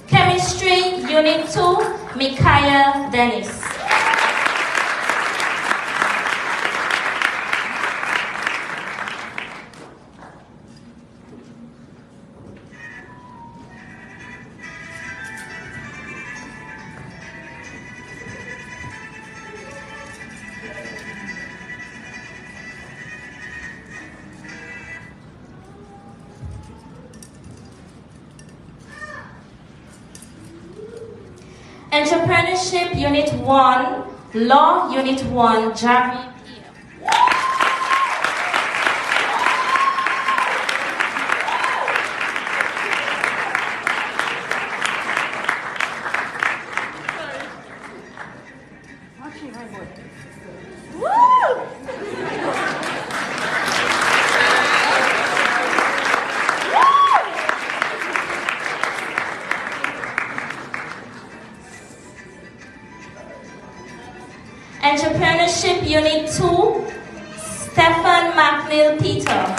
Chemistry Unit 2, Micaiah Dennis. Entrepreneurship Unit 1, Law Unit 1, Jeremy. Entrepreneurship Unit 2, Stephen McNeil Peter.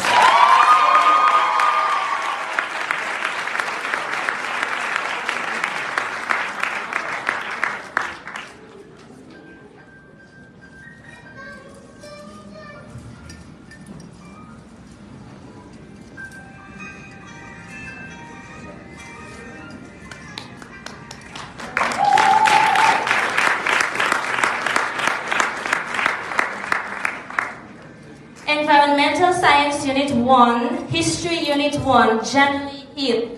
Environmental Science Unit 1, History Unit 1, Jenny Hill.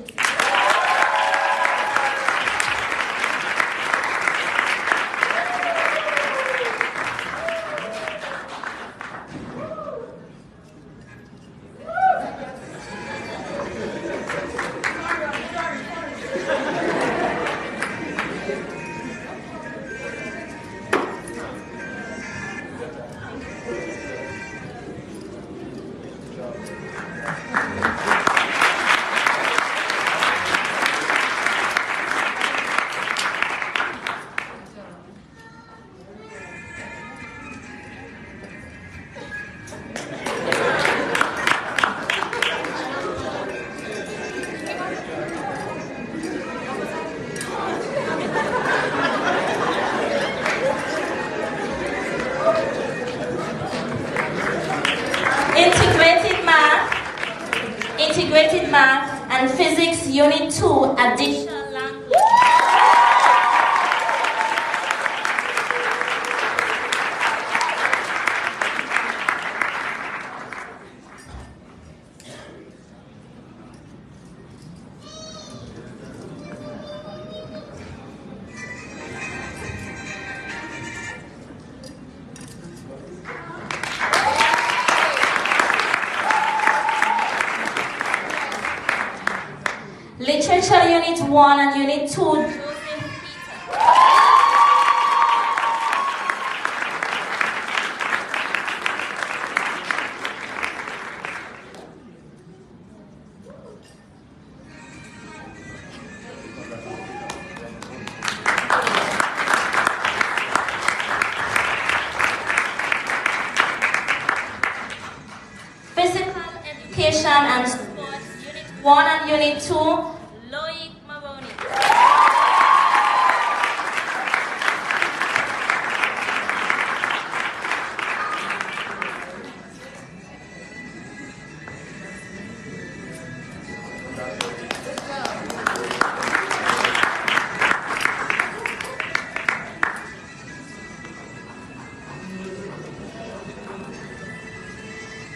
Integrated Math and Physics Unit 2 Additional Language. Literature Unit 1 and Unit 2, Joseph Peter. Physical Education and Sports, Unit 1 and Unit 2, Loic Maroney.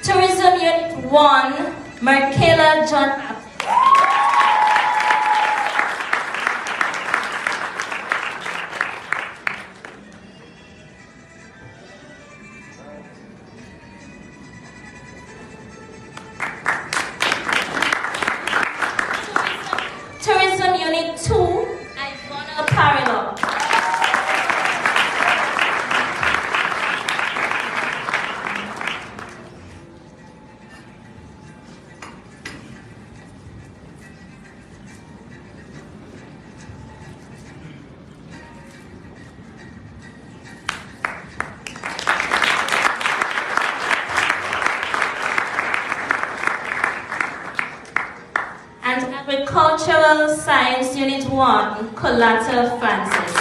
Tourism Unit 1, Markela John Baptist. Tourism Unit 2, Ivona Parilo. And Agricultural Science Unit 1, Colata Francis.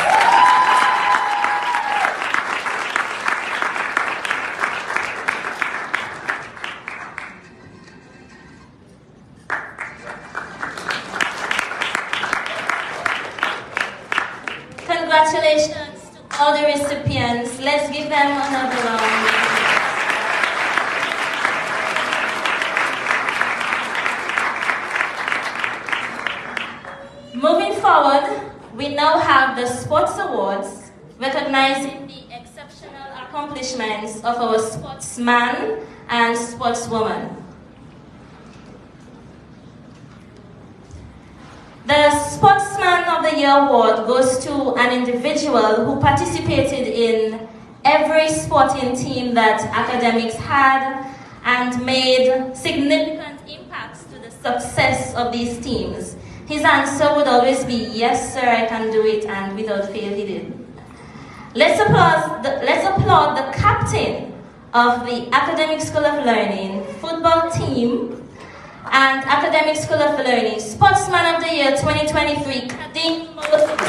Congratulations to all the recipients. Let's give them another round. Moving forward, we now have the Sports Awards, recognizing the exceptional accomplishments of our sportsman and sportswoman. The Sportsman of the Year award goes to an individual who participated in every sporting team that Academix had and made significant impacts to the success of these teams. His answer would always be, yes sir, I can do it, and without fail he did. Let's applaud the captain of the Academic School of Learning football team and Academic School of Learning Sportsman of the Year 2023, Kadim Moses.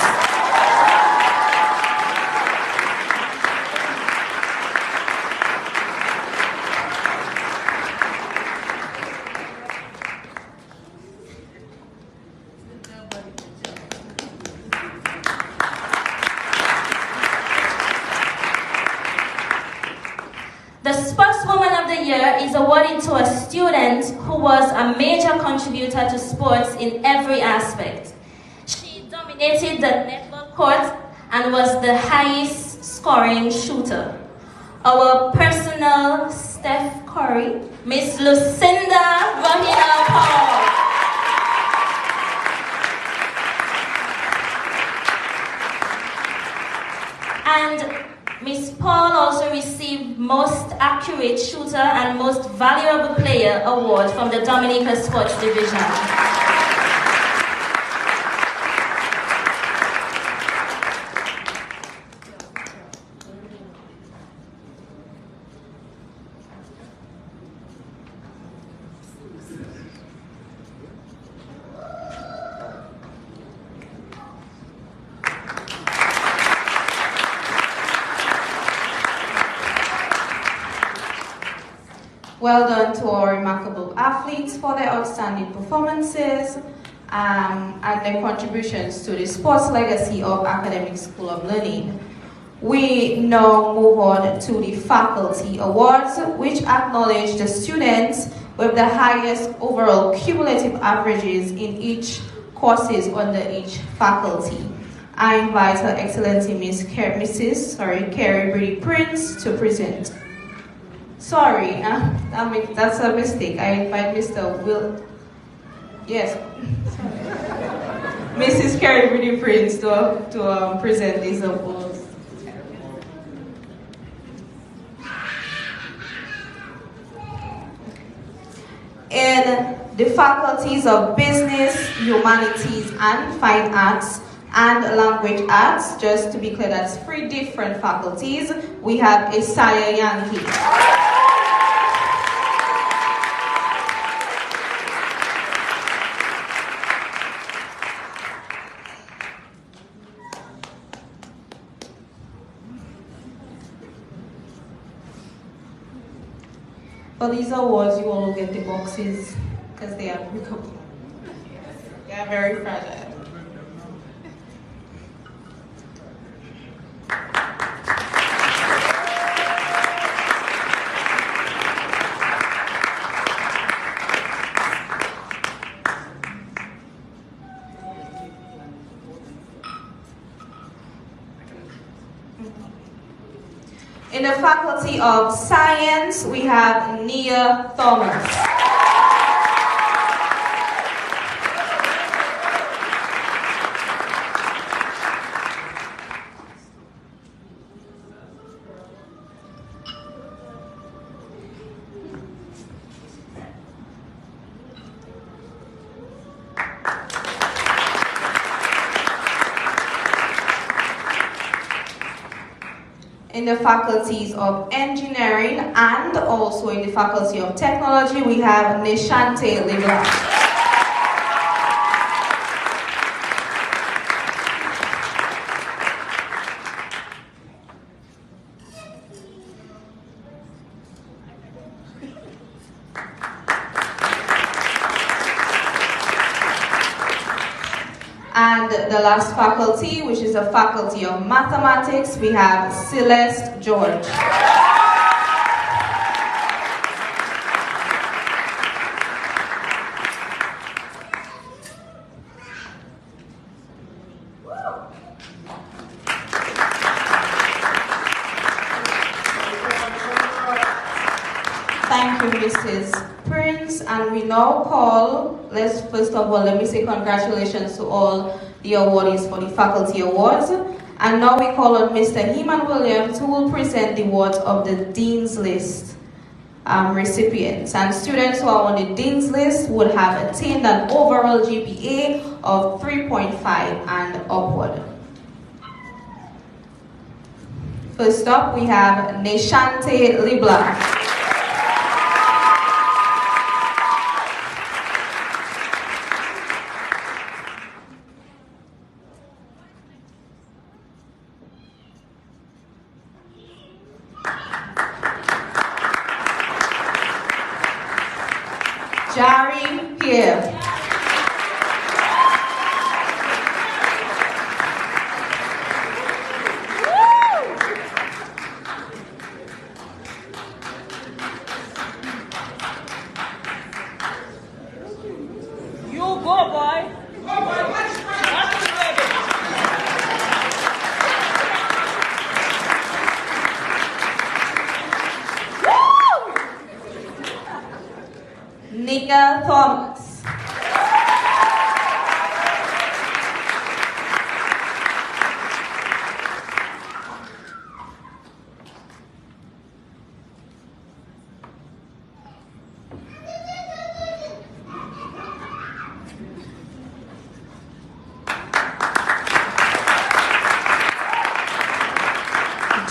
The Sportswoman of the Year is awarded to a student who was a major contributor to sports in every aspect. She dominated the netball court and was the highest scoring shooter. Our personal Steph Curry, Miss Lucinda Rahina Paul. And Miss Paul also received Most Accurate Shooter and Most Valuable Player award from the Dominica Sports Division. Well done to our remarkable athletes for their outstanding performances and their contributions to the sports legacy of Academic School of Learning. We now move on to the Faculty Awards, which acknowledge the students with the highest overall cumulative averages in each courses under each faculty. I invite Her Excellency Mrs. Carrie Brady Prince to present. Sorry, that's a mistake. I invite Mr. Will. Yes. Mrs. Carrie Brady Prince to present these awards. In the faculties of Business, Humanities, and Fine Arts, and Language Arts, just to be clear, that's 3 different faculties, we have Isaiah Yankee. For these awards, you all will get the boxes because they are breakable. They are very fragile. In the Faculty of Science, we have Nia Thomas. In the faculties of engineering and also in the faculty of technology, we have Nishante LeBlanc. And the last faculty, which is the Faculty of Mathematics, we have Celeste George. Thank you, Mrs. Prince, and we now call, first of all, let me say congratulations to all the awardees for the Faculty Awards. And now we call on Mr. Heman Williams, who will present the awards of the Dean's List recipients. And students who are on the Dean's List would have attained an overall GPA of 3.5 and upward. First up, we have Nishante LeBlanc. Jari Pierre. You go, boy. Go, boy. Nika Thomas.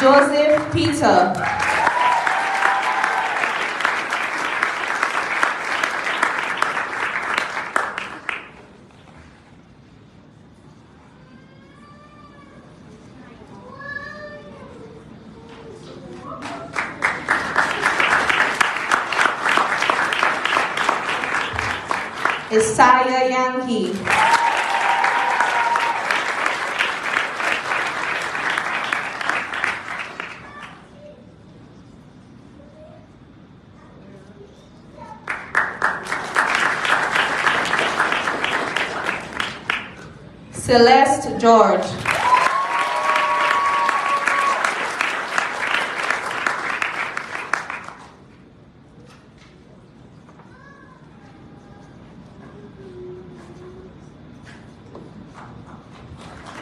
Joseph Peter. Isaiah Yankee. Celeste George.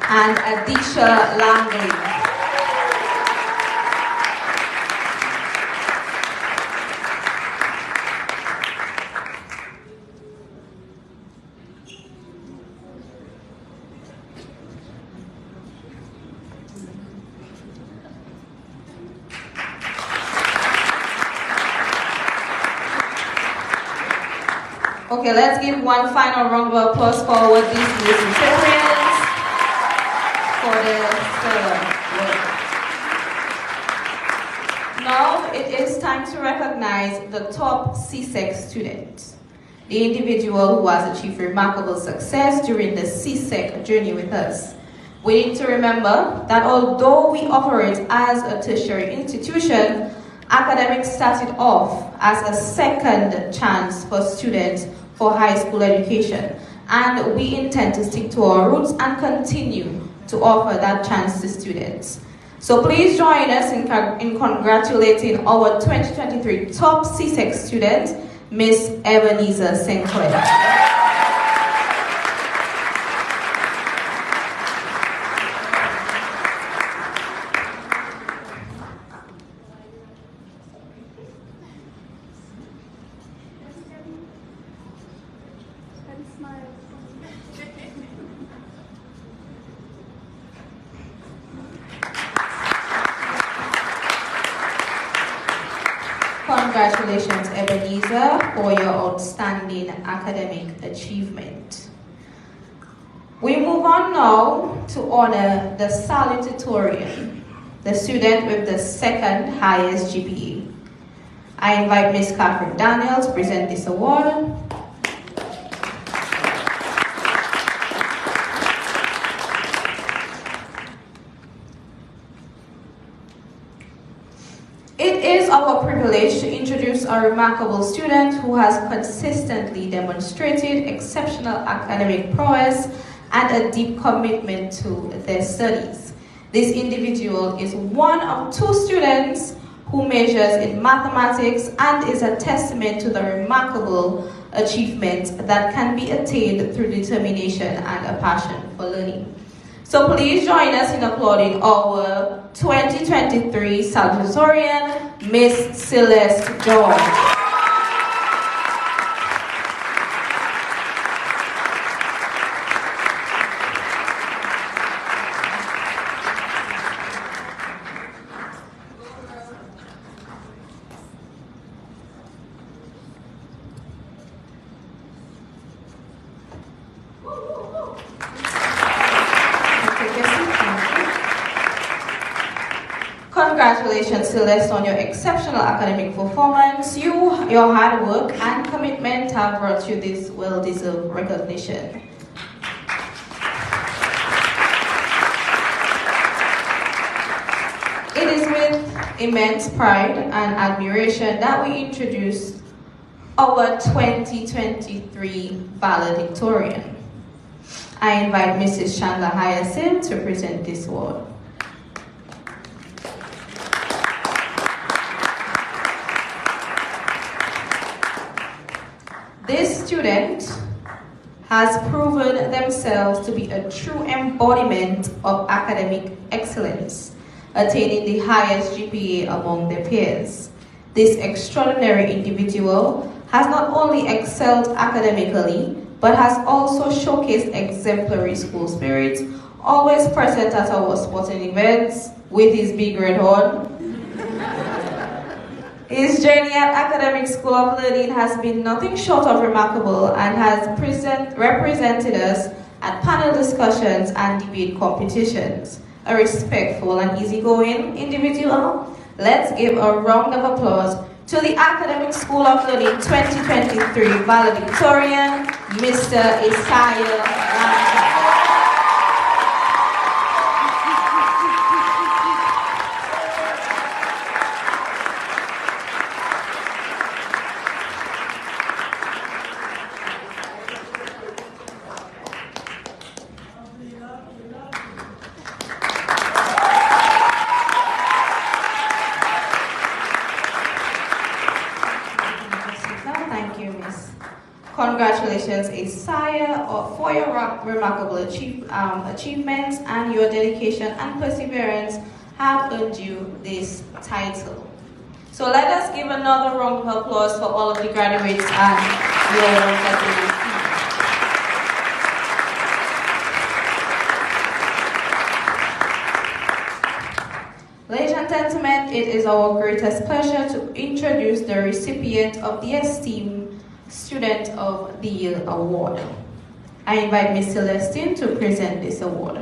And Adisha Langley. Okay, let's give one final round of applause for these recipients for the stellar work. Now it is time to recognize the top CSEC student, the individual who has achieved remarkable success during the CSEC journey with us. We need to remember that although we operate as a tertiary institution, Academix started off as a second chance for students for high school education, and we intend to stick to our roots and continue to offer that chance to students. So please join us in congratulating our 2023 top CSEC student, Miss Ebenezer Sinclair. Congratulations, Ebenezer, for your outstanding academic achievement. We move on now to honor the salutatorian, the student with the second highest GPA. I invite Ms. Catherine Daniel to present this award. It is our privilege to introduce a remarkable student who has consistently demonstrated exceptional academic prowess and a deep commitment to their studies. This individual is one of two students who measures in mathematics and is a testament to the remarkable achievements that can be attained through determination and a passion for learning. So please join us in applauding our 2023 salutatorian, Miss Celeste George. Congratulations, Celeste, on your exceptional academic performance. Your hard work and commitment have brought you this well-deserved recognition. It is with immense pride and admiration that we introduce our 2023 valedictorian. I invite Mrs. Chandler Hyacinth to present this award. This student has proven themselves to be a true embodiment of academic excellence, attaining the highest GPA among their peers. This extraordinary individual has not only excelled academically, but has also showcased exemplary school spirit, always present at our sporting events, with his big red horn. His journey at Academic School of Learning has been nothing short of remarkable and has represented us at panel discussions and debate competitions. A respectful and easygoing individual. Let's give a round of applause to the Academic School of Learning 2023 valedictorian, Mr. Isaiah Yankee. Congratulations, Isaiah, for your remarkable achievements, and your dedication and perseverance have earned you this title. So let us give another round of applause for all of the graduates and the awards that they received. Ladies and gentlemen, it is our greatest pleasure to introduce the recipient of the esteemed Student of the Year Award. I invite Ms. Celestine to present this award.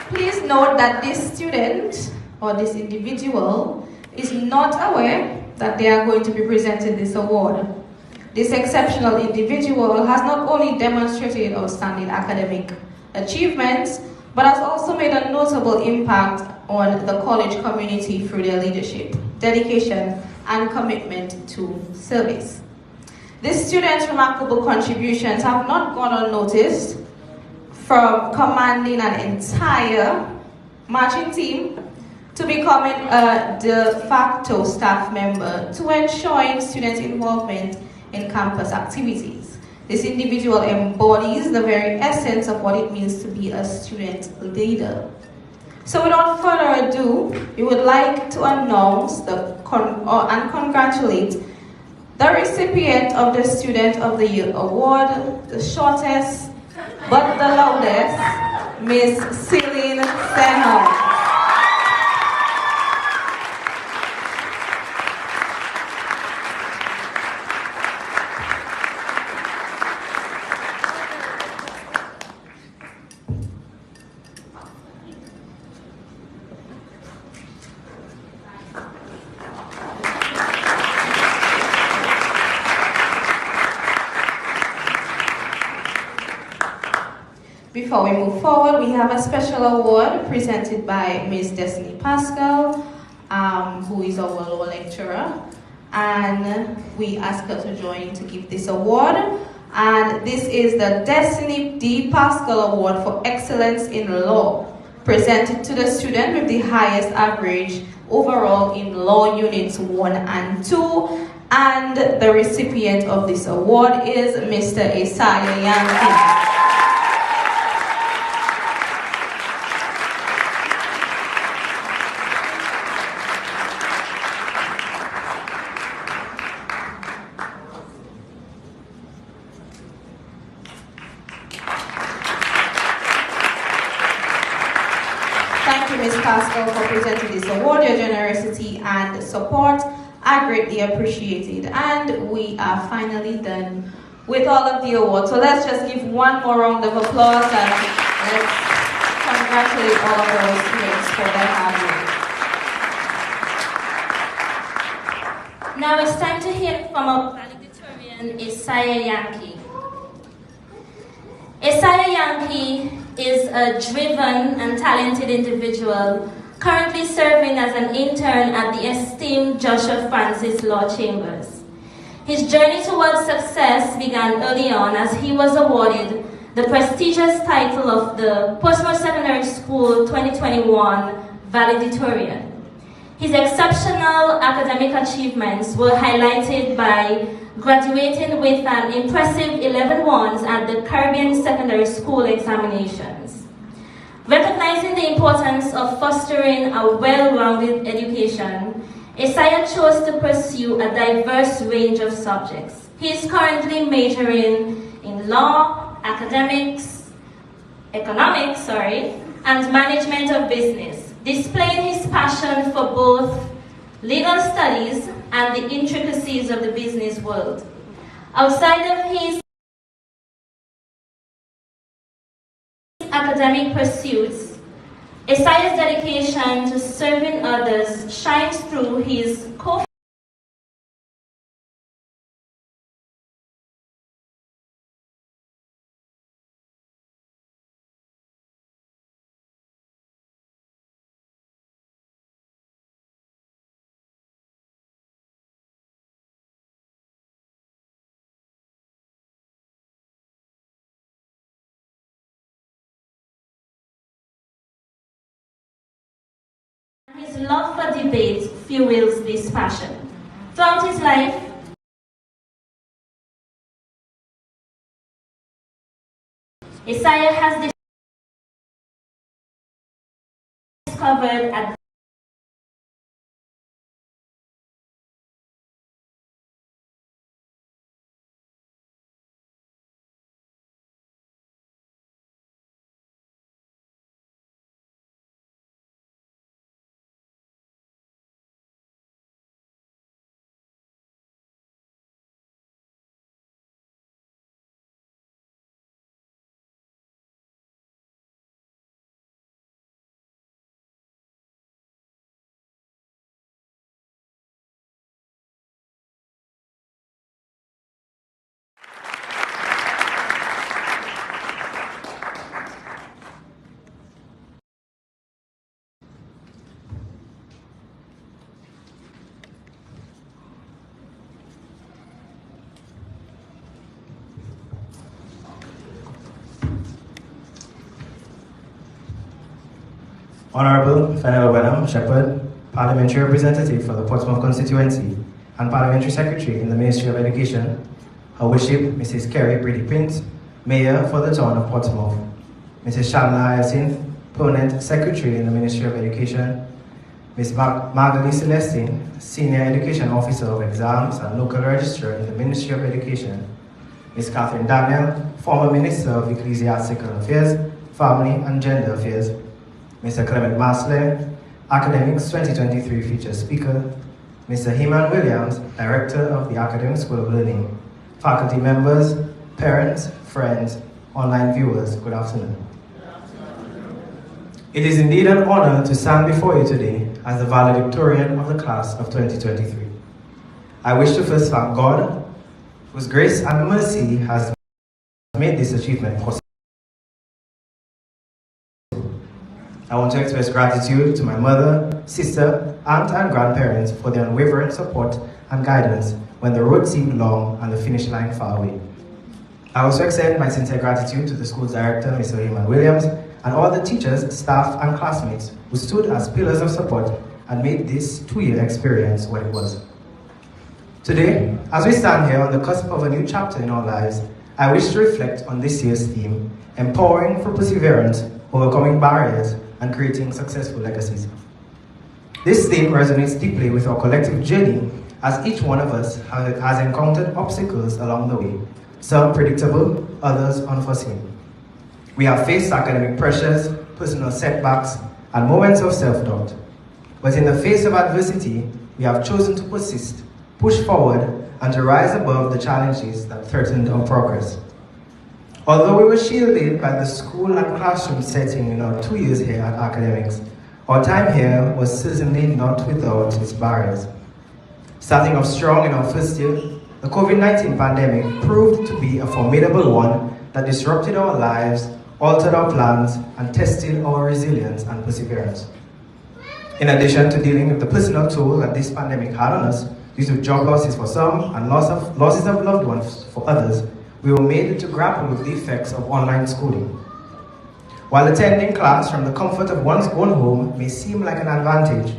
Please note that this student or this individual is not aware that they are going to be presented this award. This exceptional individual has not only demonstrated outstanding academic achievements, but has also made a notable impact on the college community through their leadership, dedication, and commitment to service. This student's remarkable contributions have not gone unnoticed, from commanding an entire marching team to becoming a de facto staff member to ensuring students' involvement in campus activities. This individual embodies the very essence of what it means to be a student leader. So without further ado, we would like to announce and congratulate the recipient of the Student of the Year Award, the shortest but the loudest, Miss Celine Senhor. Before we move forward, we have a special award presented by Ms. Destiny Pascal, who is our law lecturer, and we ask her to join to give this award. And this is the Destiny D. Pascal Award for Excellence in Law, presented to the student with the highest average overall in Law Units 1 and 2, and the recipient of this award is Mr. Isaiah Yankee. Thank you, Ms. Pascal, for presenting this award. Your generosity and support are greatly appreciated. And we are finally done with all of the awards. So let's just give one more round of applause and let's congratulate all of our students for their hard work. Now it's time to hear from our valedictorian, Isaiah Yankee. Isaiah Yankee is a driven and talented individual currently serving as an intern at the esteemed Joshua Francis Law Chambers. His journey towards success began early on as he was awarded the prestigious title of the Portsmouth Secondary School 2021 valedictorian. His exceptional academic achievements were highlighted by graduating with an impressive 11 ones at the Caribbean Secondary School examinations. Recognizing the importance of fostering a well-rounded education, Isaiah chose to pursue a diverse range of subjects. He is currently majoring in law, economics, and management of business, displaying his passion for both legal studies and the intricacies of the business world. Outside of his academic pursuits, Isaiah's dedication to serving others shines through his His love for debate fuels this passion. Throughout his life, Isaiah has discovered at Honorable Fenella Wenham Shepherd, Parliamentary Representative for the Portsmouth Constituency and Parliamentary Secretary in the Ministry of Education, Her Worship Mrs. Kerry Brady Pint, Mayor for the Town of Portsmouth, Mrs. Shamla Hyacinth, Permanent Secretary in the Ministry of Education, Ms. Magdalene Celestine, Senior Education Officer of Exams and Local Registrar in the Ministry of Education, Ms. Catherine Daniel, former Minister of Ecclesiastical Affairs, Family and Gender Affairs, Mr. Clement Masley, Academix 2023 Featured Speaker, Mr. Heman Williams, Director of the Academic School of Learning, faculty members, parents, friends, online viewers, good afternoon. It is indeed an honor to stand before you today as the valedictorian of the class of 2023. I wish to first thank God, whose grace and mercy has made this achievement possible. I want to express gratitude to my mother, sister, aunt, and grandparents for their unwavering support and guidance when the road seemed long and the finish line far away. I also extend my sincere gratitude to the school's director, Mr. Heman Williams, and all the teachers, staff, and classmates who stood as pillars of support and made this 2-year experience what it was. Today, as we stand here on the cusp of a new chapter in our lives, I wish to reflect on this year's theme, Empowering for Perseverance, Overcoming Barriers, and Creating Successful Legacies. This theme resonates deeply with our collective journey, as each one of us has encountered obstacles along the way, some predictable, others unforeseen. We have faced academic pressures, personal setbacks, and moments of self-doubt. But in the face of adversity, we have chosen to persist, push forward, and to rise above the challenges that threatened our progress. Although we were shielded by the school and classroom setting in our 2 years here at Academix, our time here was certainly not without its barriers. Starting off strong in our first year, the COVID-19 pandemic proved to be a formidable one that disrupted our lives, altered our plans, and tested our resilience and perseverance. In addition to dealing with the personal toll that this pandemic had on us, due to job losses for some and losses of loved ones for others, we were made to grapple with the effects of online schooling. While attending class from the comfort of one's own home may seem like an advantage,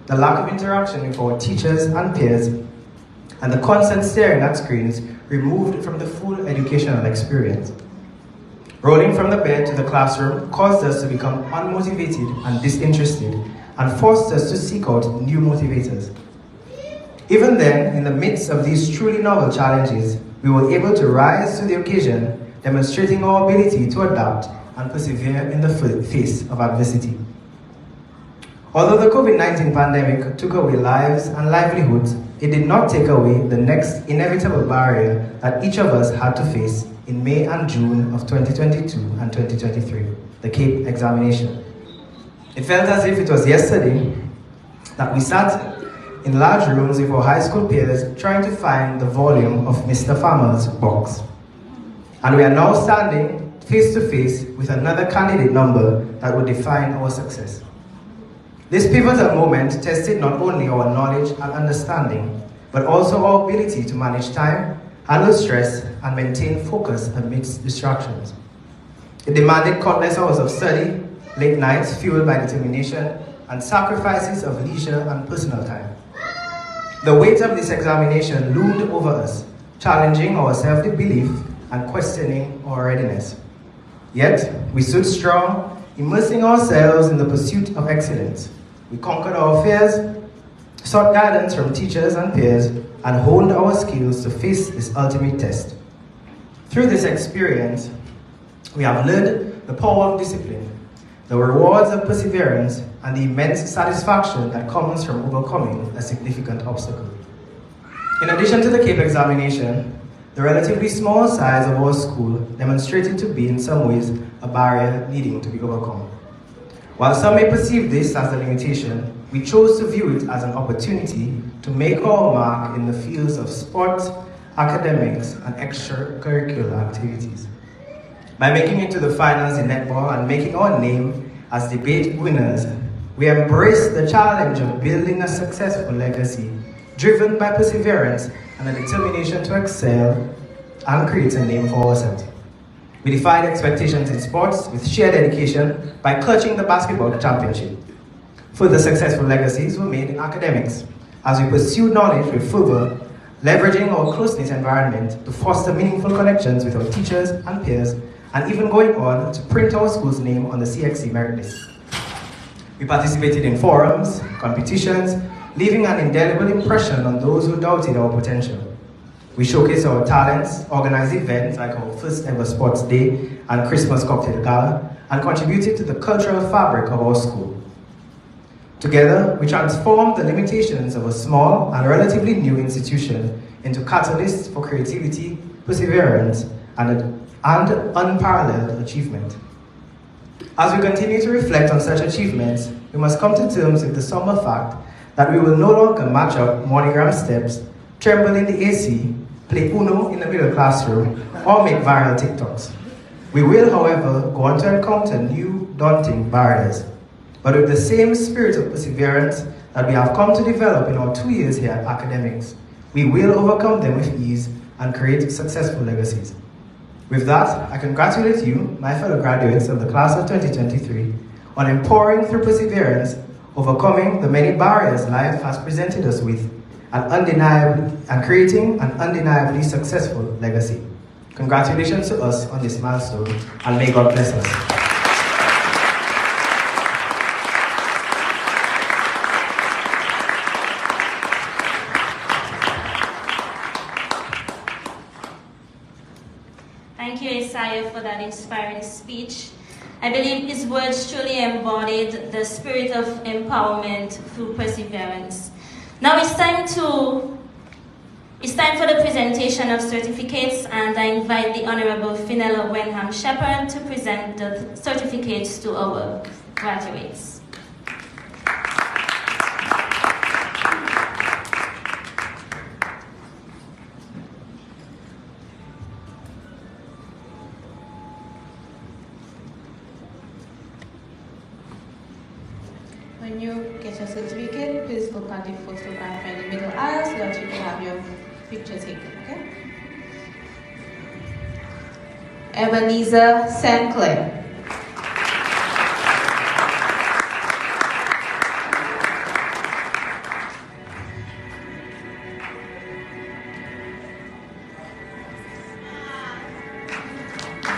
the lack of interaction with our teachers and peers and the constant staring at screens removed from the full educational experience. Rolling from the bed to the classroom caused us to become unmotivated and disinterested and forced us to seek out new motivators. Even then, in the midst of these truly novel challenges, we were able to rise to the occasion, demonstrating our ability to adapt and persevere in the face of adversity. Although the COVID-19 pandemic took away lives and livelihoods, it did not take away the next inevitable barrier that each of us had to face in May and June of 2022 and 2023, the CAPE examination. It felt as if it was yesterday that we sat in large rooms with our high school peers trying to find the volume of Mr. Farmer's box. And we are now standing face to face with another candidate number that would define our success. This pivotal moment tested not only our knowledge and understanding, but also our ability to manage time, handle stress, and maintain focus amidst distractions. It demanded countless hours of study, late nights fueled by determination, and sacrifices of leisure and personal time. The weight of this examination loomed over us, challenging our self-belief and questioning our readiness. Yet, we stood strong, immersing ourselves in the pursuit of excellence. We conquered our fears, sought guidance from teachers and peers, and honed our skills to face this ultimate test. Through this experience, we have learned the power of discipline, the rewards of perseverance, and the immense satisfaction that comes from overcoming a significant obstacle. In addition to the CAPE examination, the relatively small size of our school demonstrated to be in some ways a barrier needing to be overcome. While some may perceive this as a limitation, we chose to view it as an opportunity to make our mark in the fields of sports, academics, and extracurricular activities. By making it to the finals in netball and making our name as debate winners, we embrace the challenge of building a successful legacy, driven by perseverance and a determination to excel and create a name for ourselves. We defied expectations in sports with sheer dedication by clutching the basketball championship. Further successful legacies were made in academics as we pursued knowledge with fervor, leveraging our close-knit environment to foster meaningful connections with our teachers and peers, and even going on to print our school's name on the CXC merit list. We participated in forums, competitions, leaving an indelible impression on those who doubted our potential. We showcased our talents, organized events like our first ever sports day and Christmas cocktail gala, and contributed to the cultural fabric of our school. Together, we transformed the limitations of a small and relatively new institution into catalysts for creativity, perseverance, and unparalleled achievement. As we continue to reflect on such achievements, we must come to terms with the somber fact that we will no longer match up monogram steps, tremble in the AC, play Uno in the middle classroom, or make viral TikToks. We will, however, go on to encounter new, daunting barriers. But with the same spirit of perseverance that we have come to develop in our 2 years here at Academix, we will overcome them with ease and create successful legacies. With that, I congratulate you, my fellow graduates of the class of 2023, on empowering through perseverance, overcoming the many barriers life has presented us with, and creating an undeniably successful legacy. Congratulations to us on this milestone, and may God bless us. Thank you, Isaiah, for that inspiring speech. I believe his words truly embodied the spirit of empowerment through perseverance. Now it's time for the presentation of certificates, and I invite the Honorable Finella Wenham Shepherd to present the certificates to our graduates. When you get your certificate, please look at the photograph in the middle aisle so that you can have your picture taken, okay? Ebenezer St. Clair.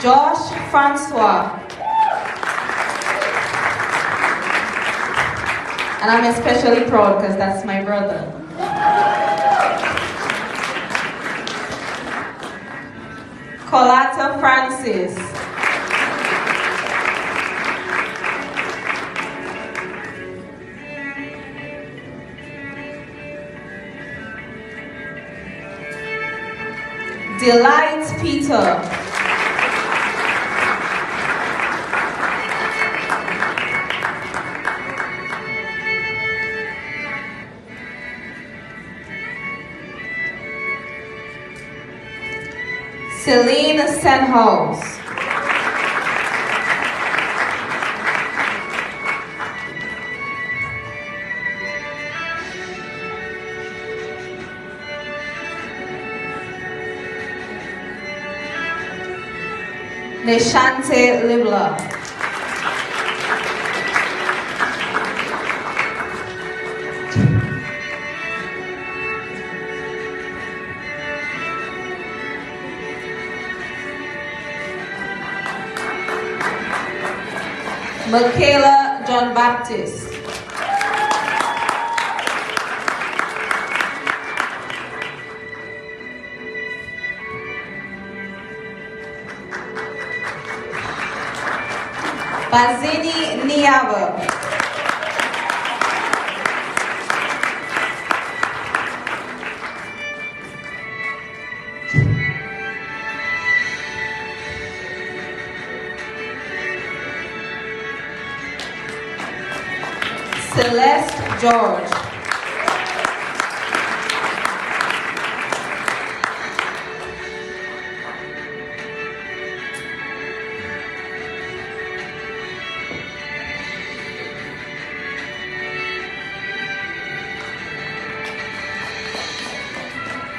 Josh Francois. And I'm especially proud because that's my brother. Colata Francis. Delight Peter. Celine Senhouse. Neshante Libla. Michaela John Baptist. Bazini Niaba. Celeste George.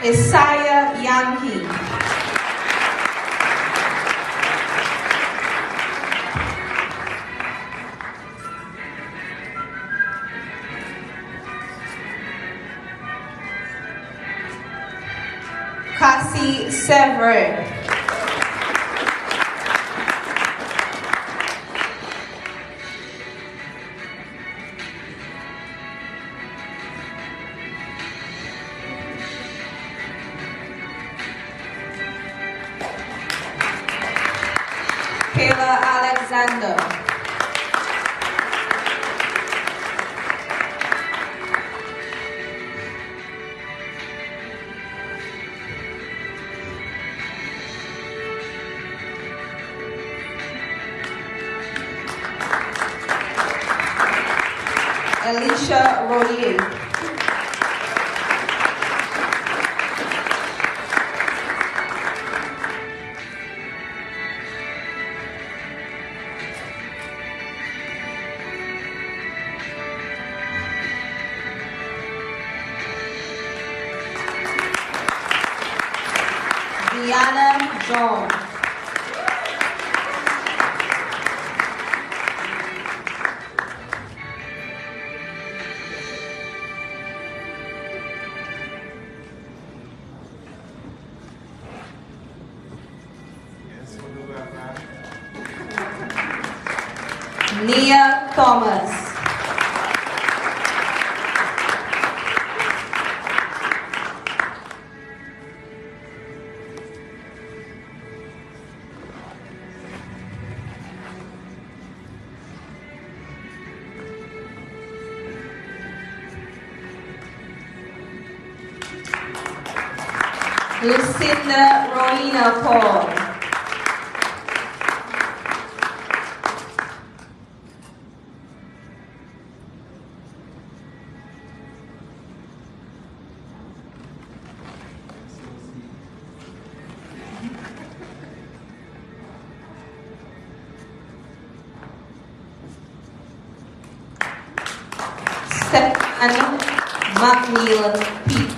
Isaiah Yankee. Cassie Severin. Kayla Alexander. Alicia Rodier. Diana John. Nia Thomas. Lucinda Roina Paul. Stephanie McNeil Peak.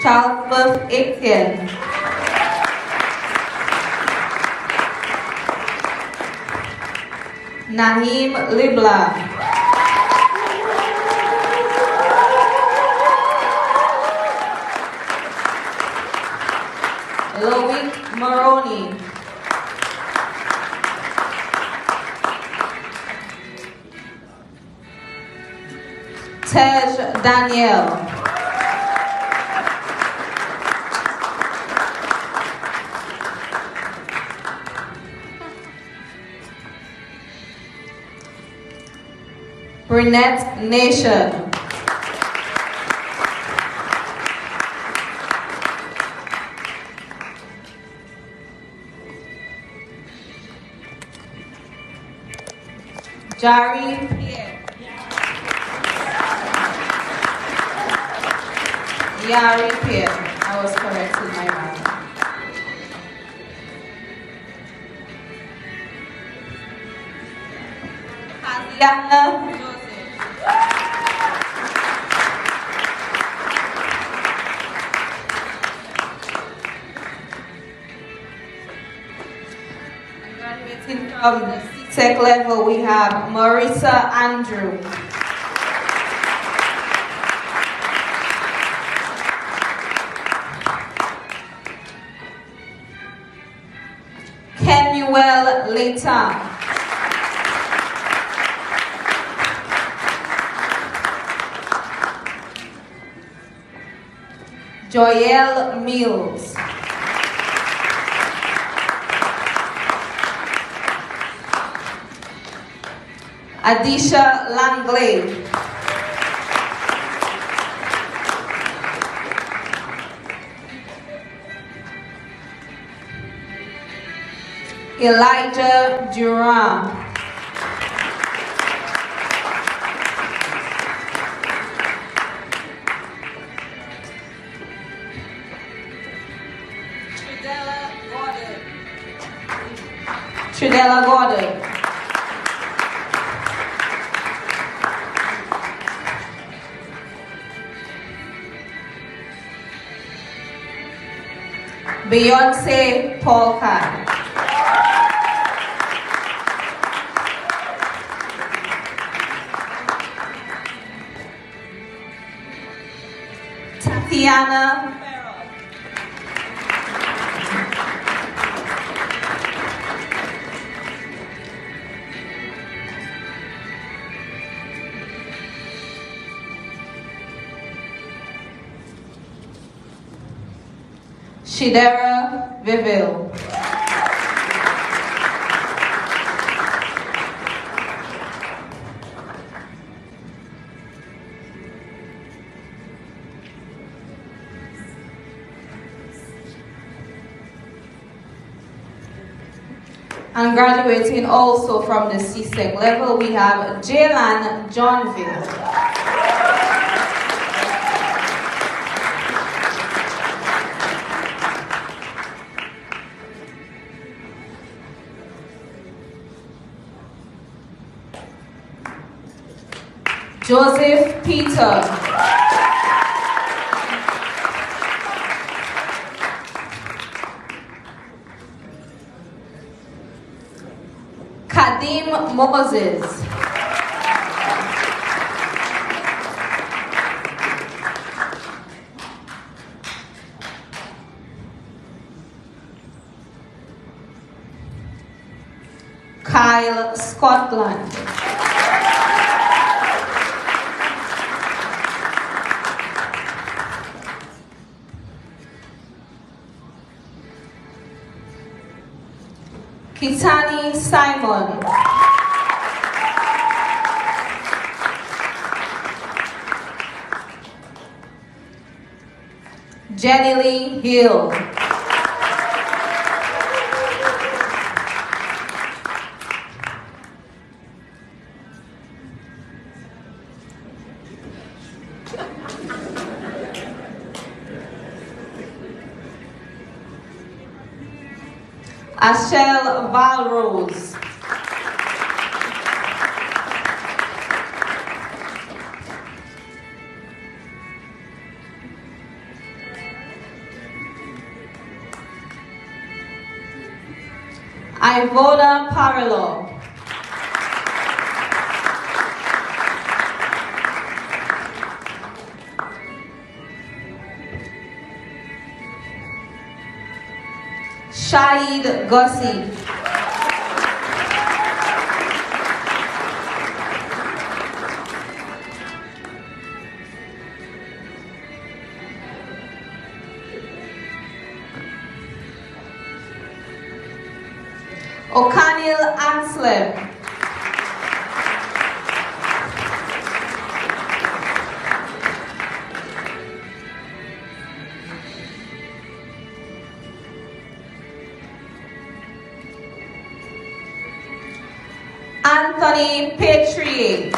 Charles Etienne. Naheem Libla. Loic Moroni. Tej Daniel. Brunette Nation. Jari Pierre. Yari Pierre. I was corrected my mind. Hasiana Joseph. Graduating from the C-Tech level, we have Marissa Andrew. Kemuel Leta. Joyelle Mills. Adisha Langley. Elijah Durand. Tridella Gordon. Beyonce Polka. Tatiana Shidera Viville. And graduating also from the C-Sec level, we have Jaylan Johnville. Joseph Peter. Kadim Moses. Kyle Scotland. Kitani Simon. Jenny Lee Hill. Ashel Valrose. Ivona Parallel. Shahid Gossi. O'Connell Anslem. Anthony Petrie.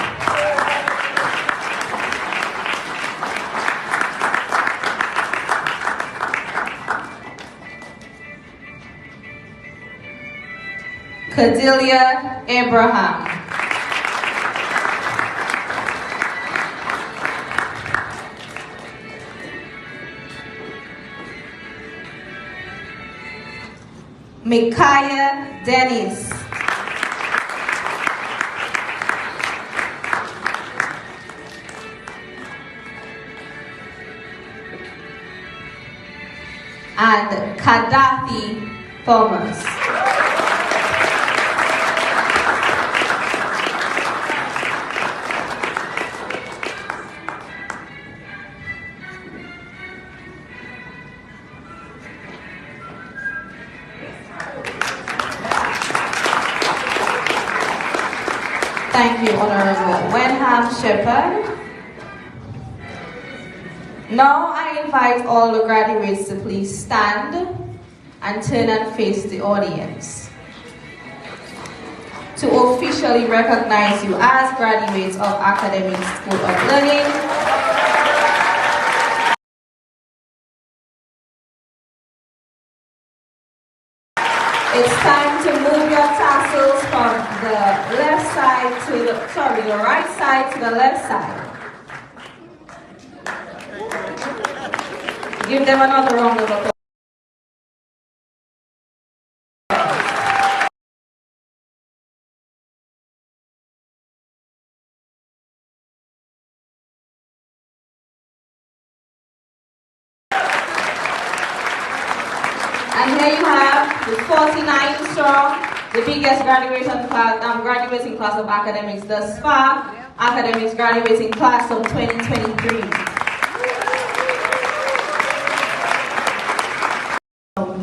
Cadilia Abraham. Micaiah Dennis. And Kadafi Thomas. Thank you, Honorable Wenham Shepherd. Now I invite all the graduates to please stand and turn and face the audience to officially recognize you as graduates of Academix School of Learning. It's time to move your tassels from the left side to the right side to the left side. Give them another round of applause. And here you have the 49 strong, the biggest graduating class of Academix thus far, Academix graduating class of 2023.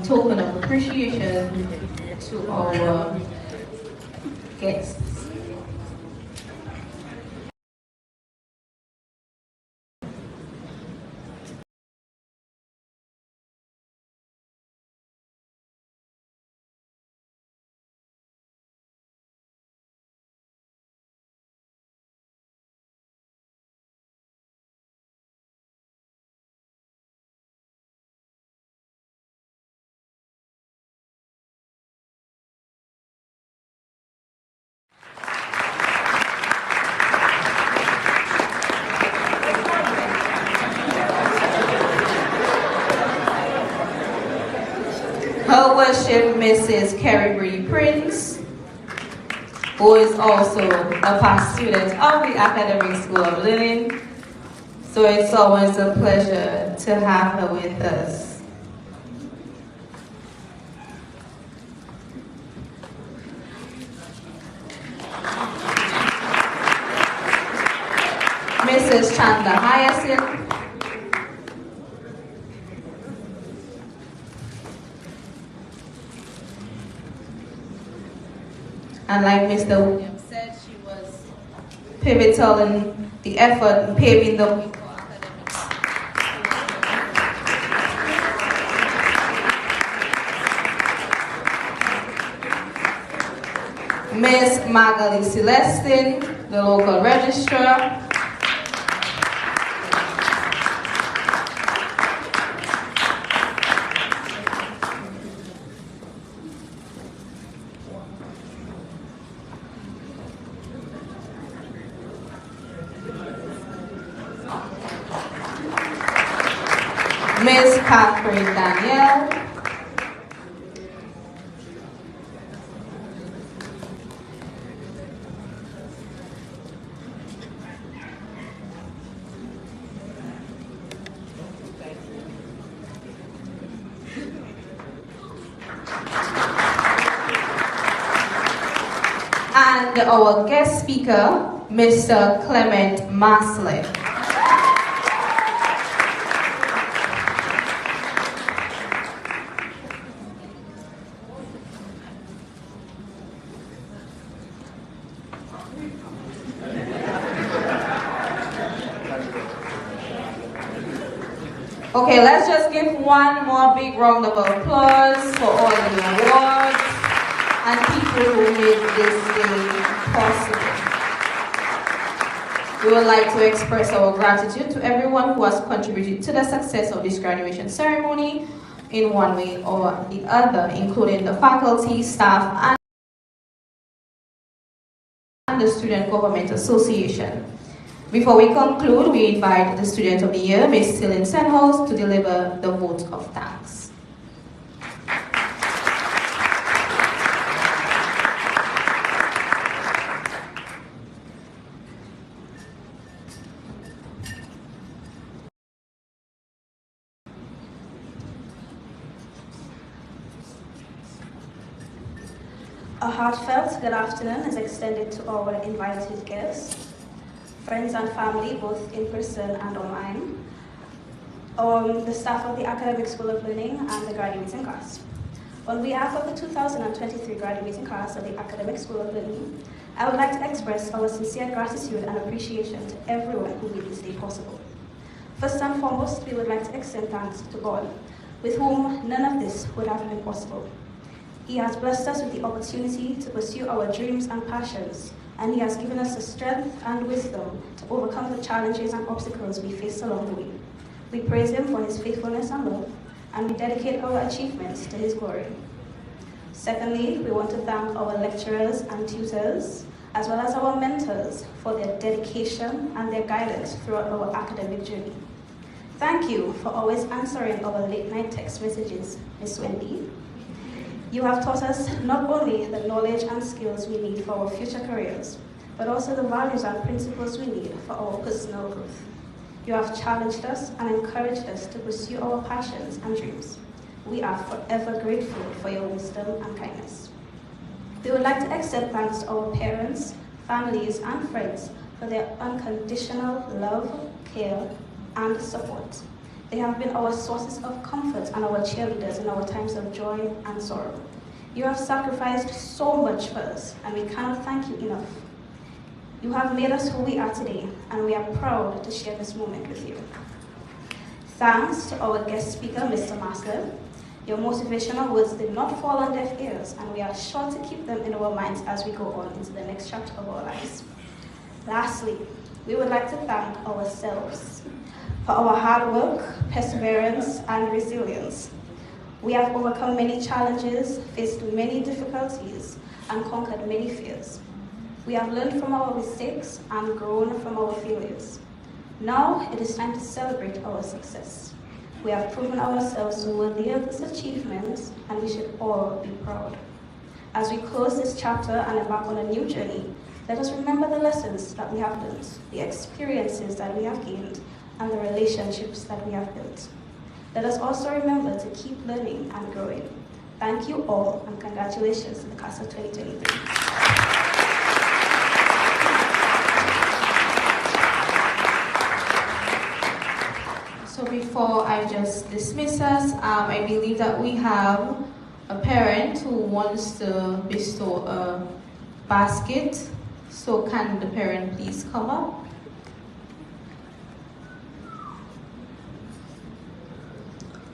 Token of appreciation to our guests. Her Worship Mrs. Carrie Bree Prince, who is also a past student of the Academic School of Living. So it's always a pleasure to have her with us. Mrs. Chanda Hyacinth. And like Mr. Williams said, she was pivotal in the effort in paving the way for Academix. Ms. Magali Celestine, the local registrar. Ms. Catherine Danielle. and our guest speaker, Mr. Clement Masley. Okay, let's just give one more big round of applause for all the awards and people who made this day possible. We would like to express our gratitude to everyone who has contributed to the success of this graduation ceremony in one way or the other, including the faculty, staff, and the Student Government Association. Before we conclude, we invite the Student of the Year, Ms. Celine Senhouse, to deliver the vote of thanks. A heartfelt good afternoon is extended to our invited guests, friends and family, both in person and online, the staff of the Academic School of Learning and the graduating class. On behalf of the 2023 graduating class of the Academic School of Learning, I would like to express our sincere gratitude and appreciation to everyone who made this day possible. First and foremost, we would like to extend thanks to God, with whom none of this would have been possible. He has blessed us with the opportunity to pursue our dreams and passions, and He has given us the strength and wisdom to overcome the challenges and obstacles we face along the way. We praise Him for His faithfulness and love, and we dedicate our achievements to His glory. Secondly, we want to thank our lecturers and tutors, as well as our mentors, for their dedication and their guidance throughout our academic journey. Thank you for always answering our late-night text messages, Ms. Wendy. You have taught us not only the knowledge and skills we need for our future careers, but also the values and principles we need for our personal growth. You have challenged us and encouraged us to pursue our passions and dreams. We are forever grateful for your wisdom and kindness. We would like to extend thanks to our parents, families, and friends for their unconditional love, care, and support. They have been our sources of comfort and our cheerleaders in our times of joy and sorrow. You have sacrificed so much for us, and we cannot thank you enough. You have made us who we are today, and we are proud to share this moment with you. Thanks to our guest speaker, Mr. Master. Your motivational words did not fall on deaf ears, and we are sure to keep them in our minds as we go on into the next chapter of our lives. Lastly, we would like to thank ourselves for our hard work, perseverance, and resilience. We have overcome many challenges, faced many difficulties, and conquered many fears. We have learned from our mistakes and grown from our failures. Now it is time to celebrate our success. We have proven ourselves worthy of this achievement, and we should all be proud. As we close this chapter and embark on a new journey, let us remember the lessons that we have learned, the experiences that we have gained, and the relationships that we have built. Let us also remember to keep learning and growing. Thank you all, and congratulations to the class of 2023. So before I just dismiss us, I believe that we have a parent who wants to bestow a basket. So can the parent please come up?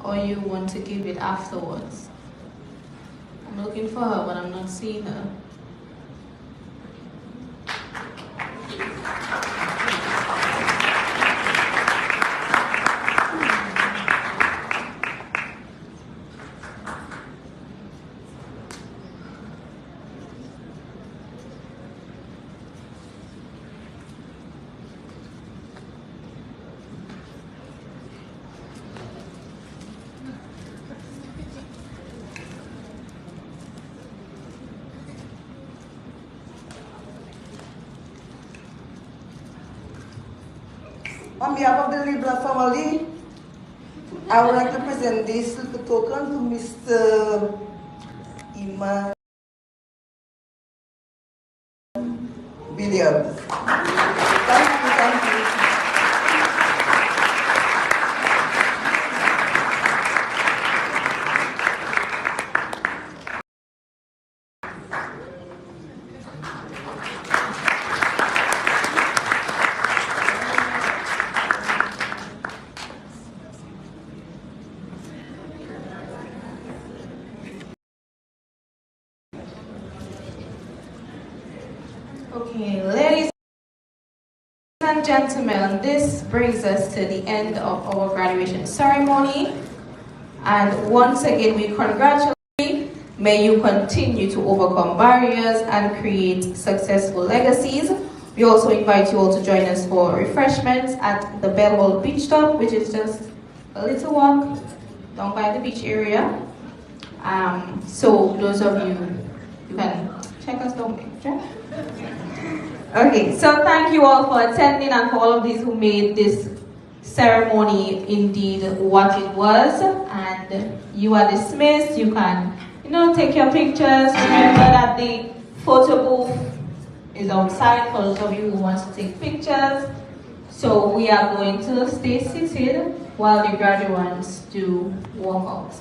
Or you want to give it afterwards? I'm looking for her, but I'm not seeing her. On behalf of the Libra family, I would like to present this little token to Mr. Iman. Williams. Thank you. Okay, ladies and gentlemen, this brings us to the end of our graduation ceremony. And once again, we congratulate you. May you continue to overcome barriers and create successful legacies. We also invite you all to join us for refreshments at the Bellwall Beach Stop, which is just a little walk down by the beach area. So those of you, you can check us down there. Okay, so thank you all for attending and for all of these who made this ceremony indeed what it was. And you are dismissed. You can, take your pictures. Remember that the photo booth is outside for those of you who want to take pictures. So we are going to stay seated while the graduates do walk out.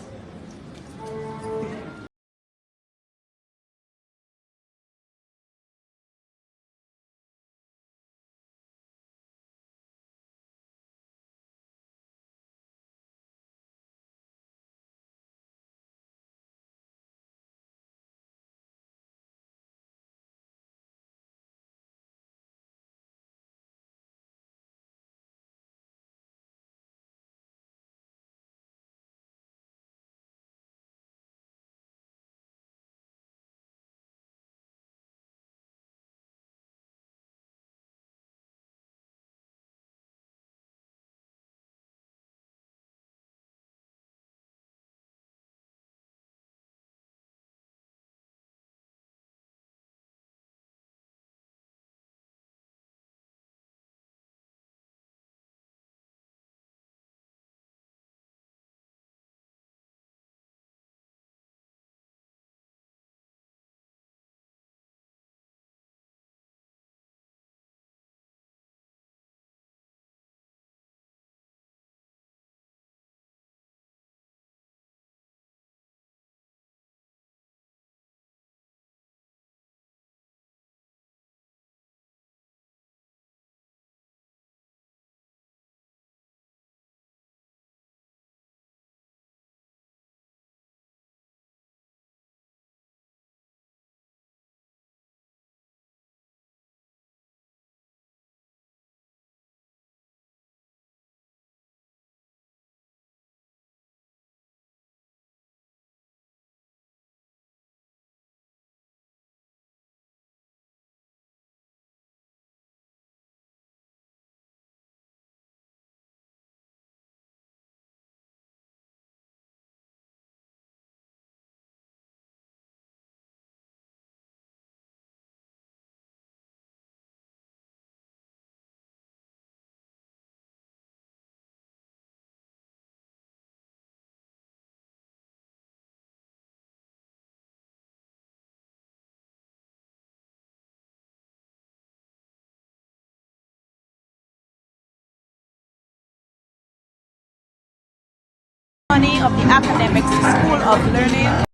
Of the Academix School of Learning.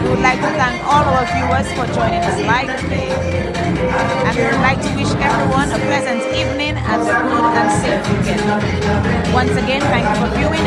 We would like to thank all our viewers for joining us live today. And we would like to wish everyone a pleasant evening and a good and safe weekend. Once again, thank you for viewing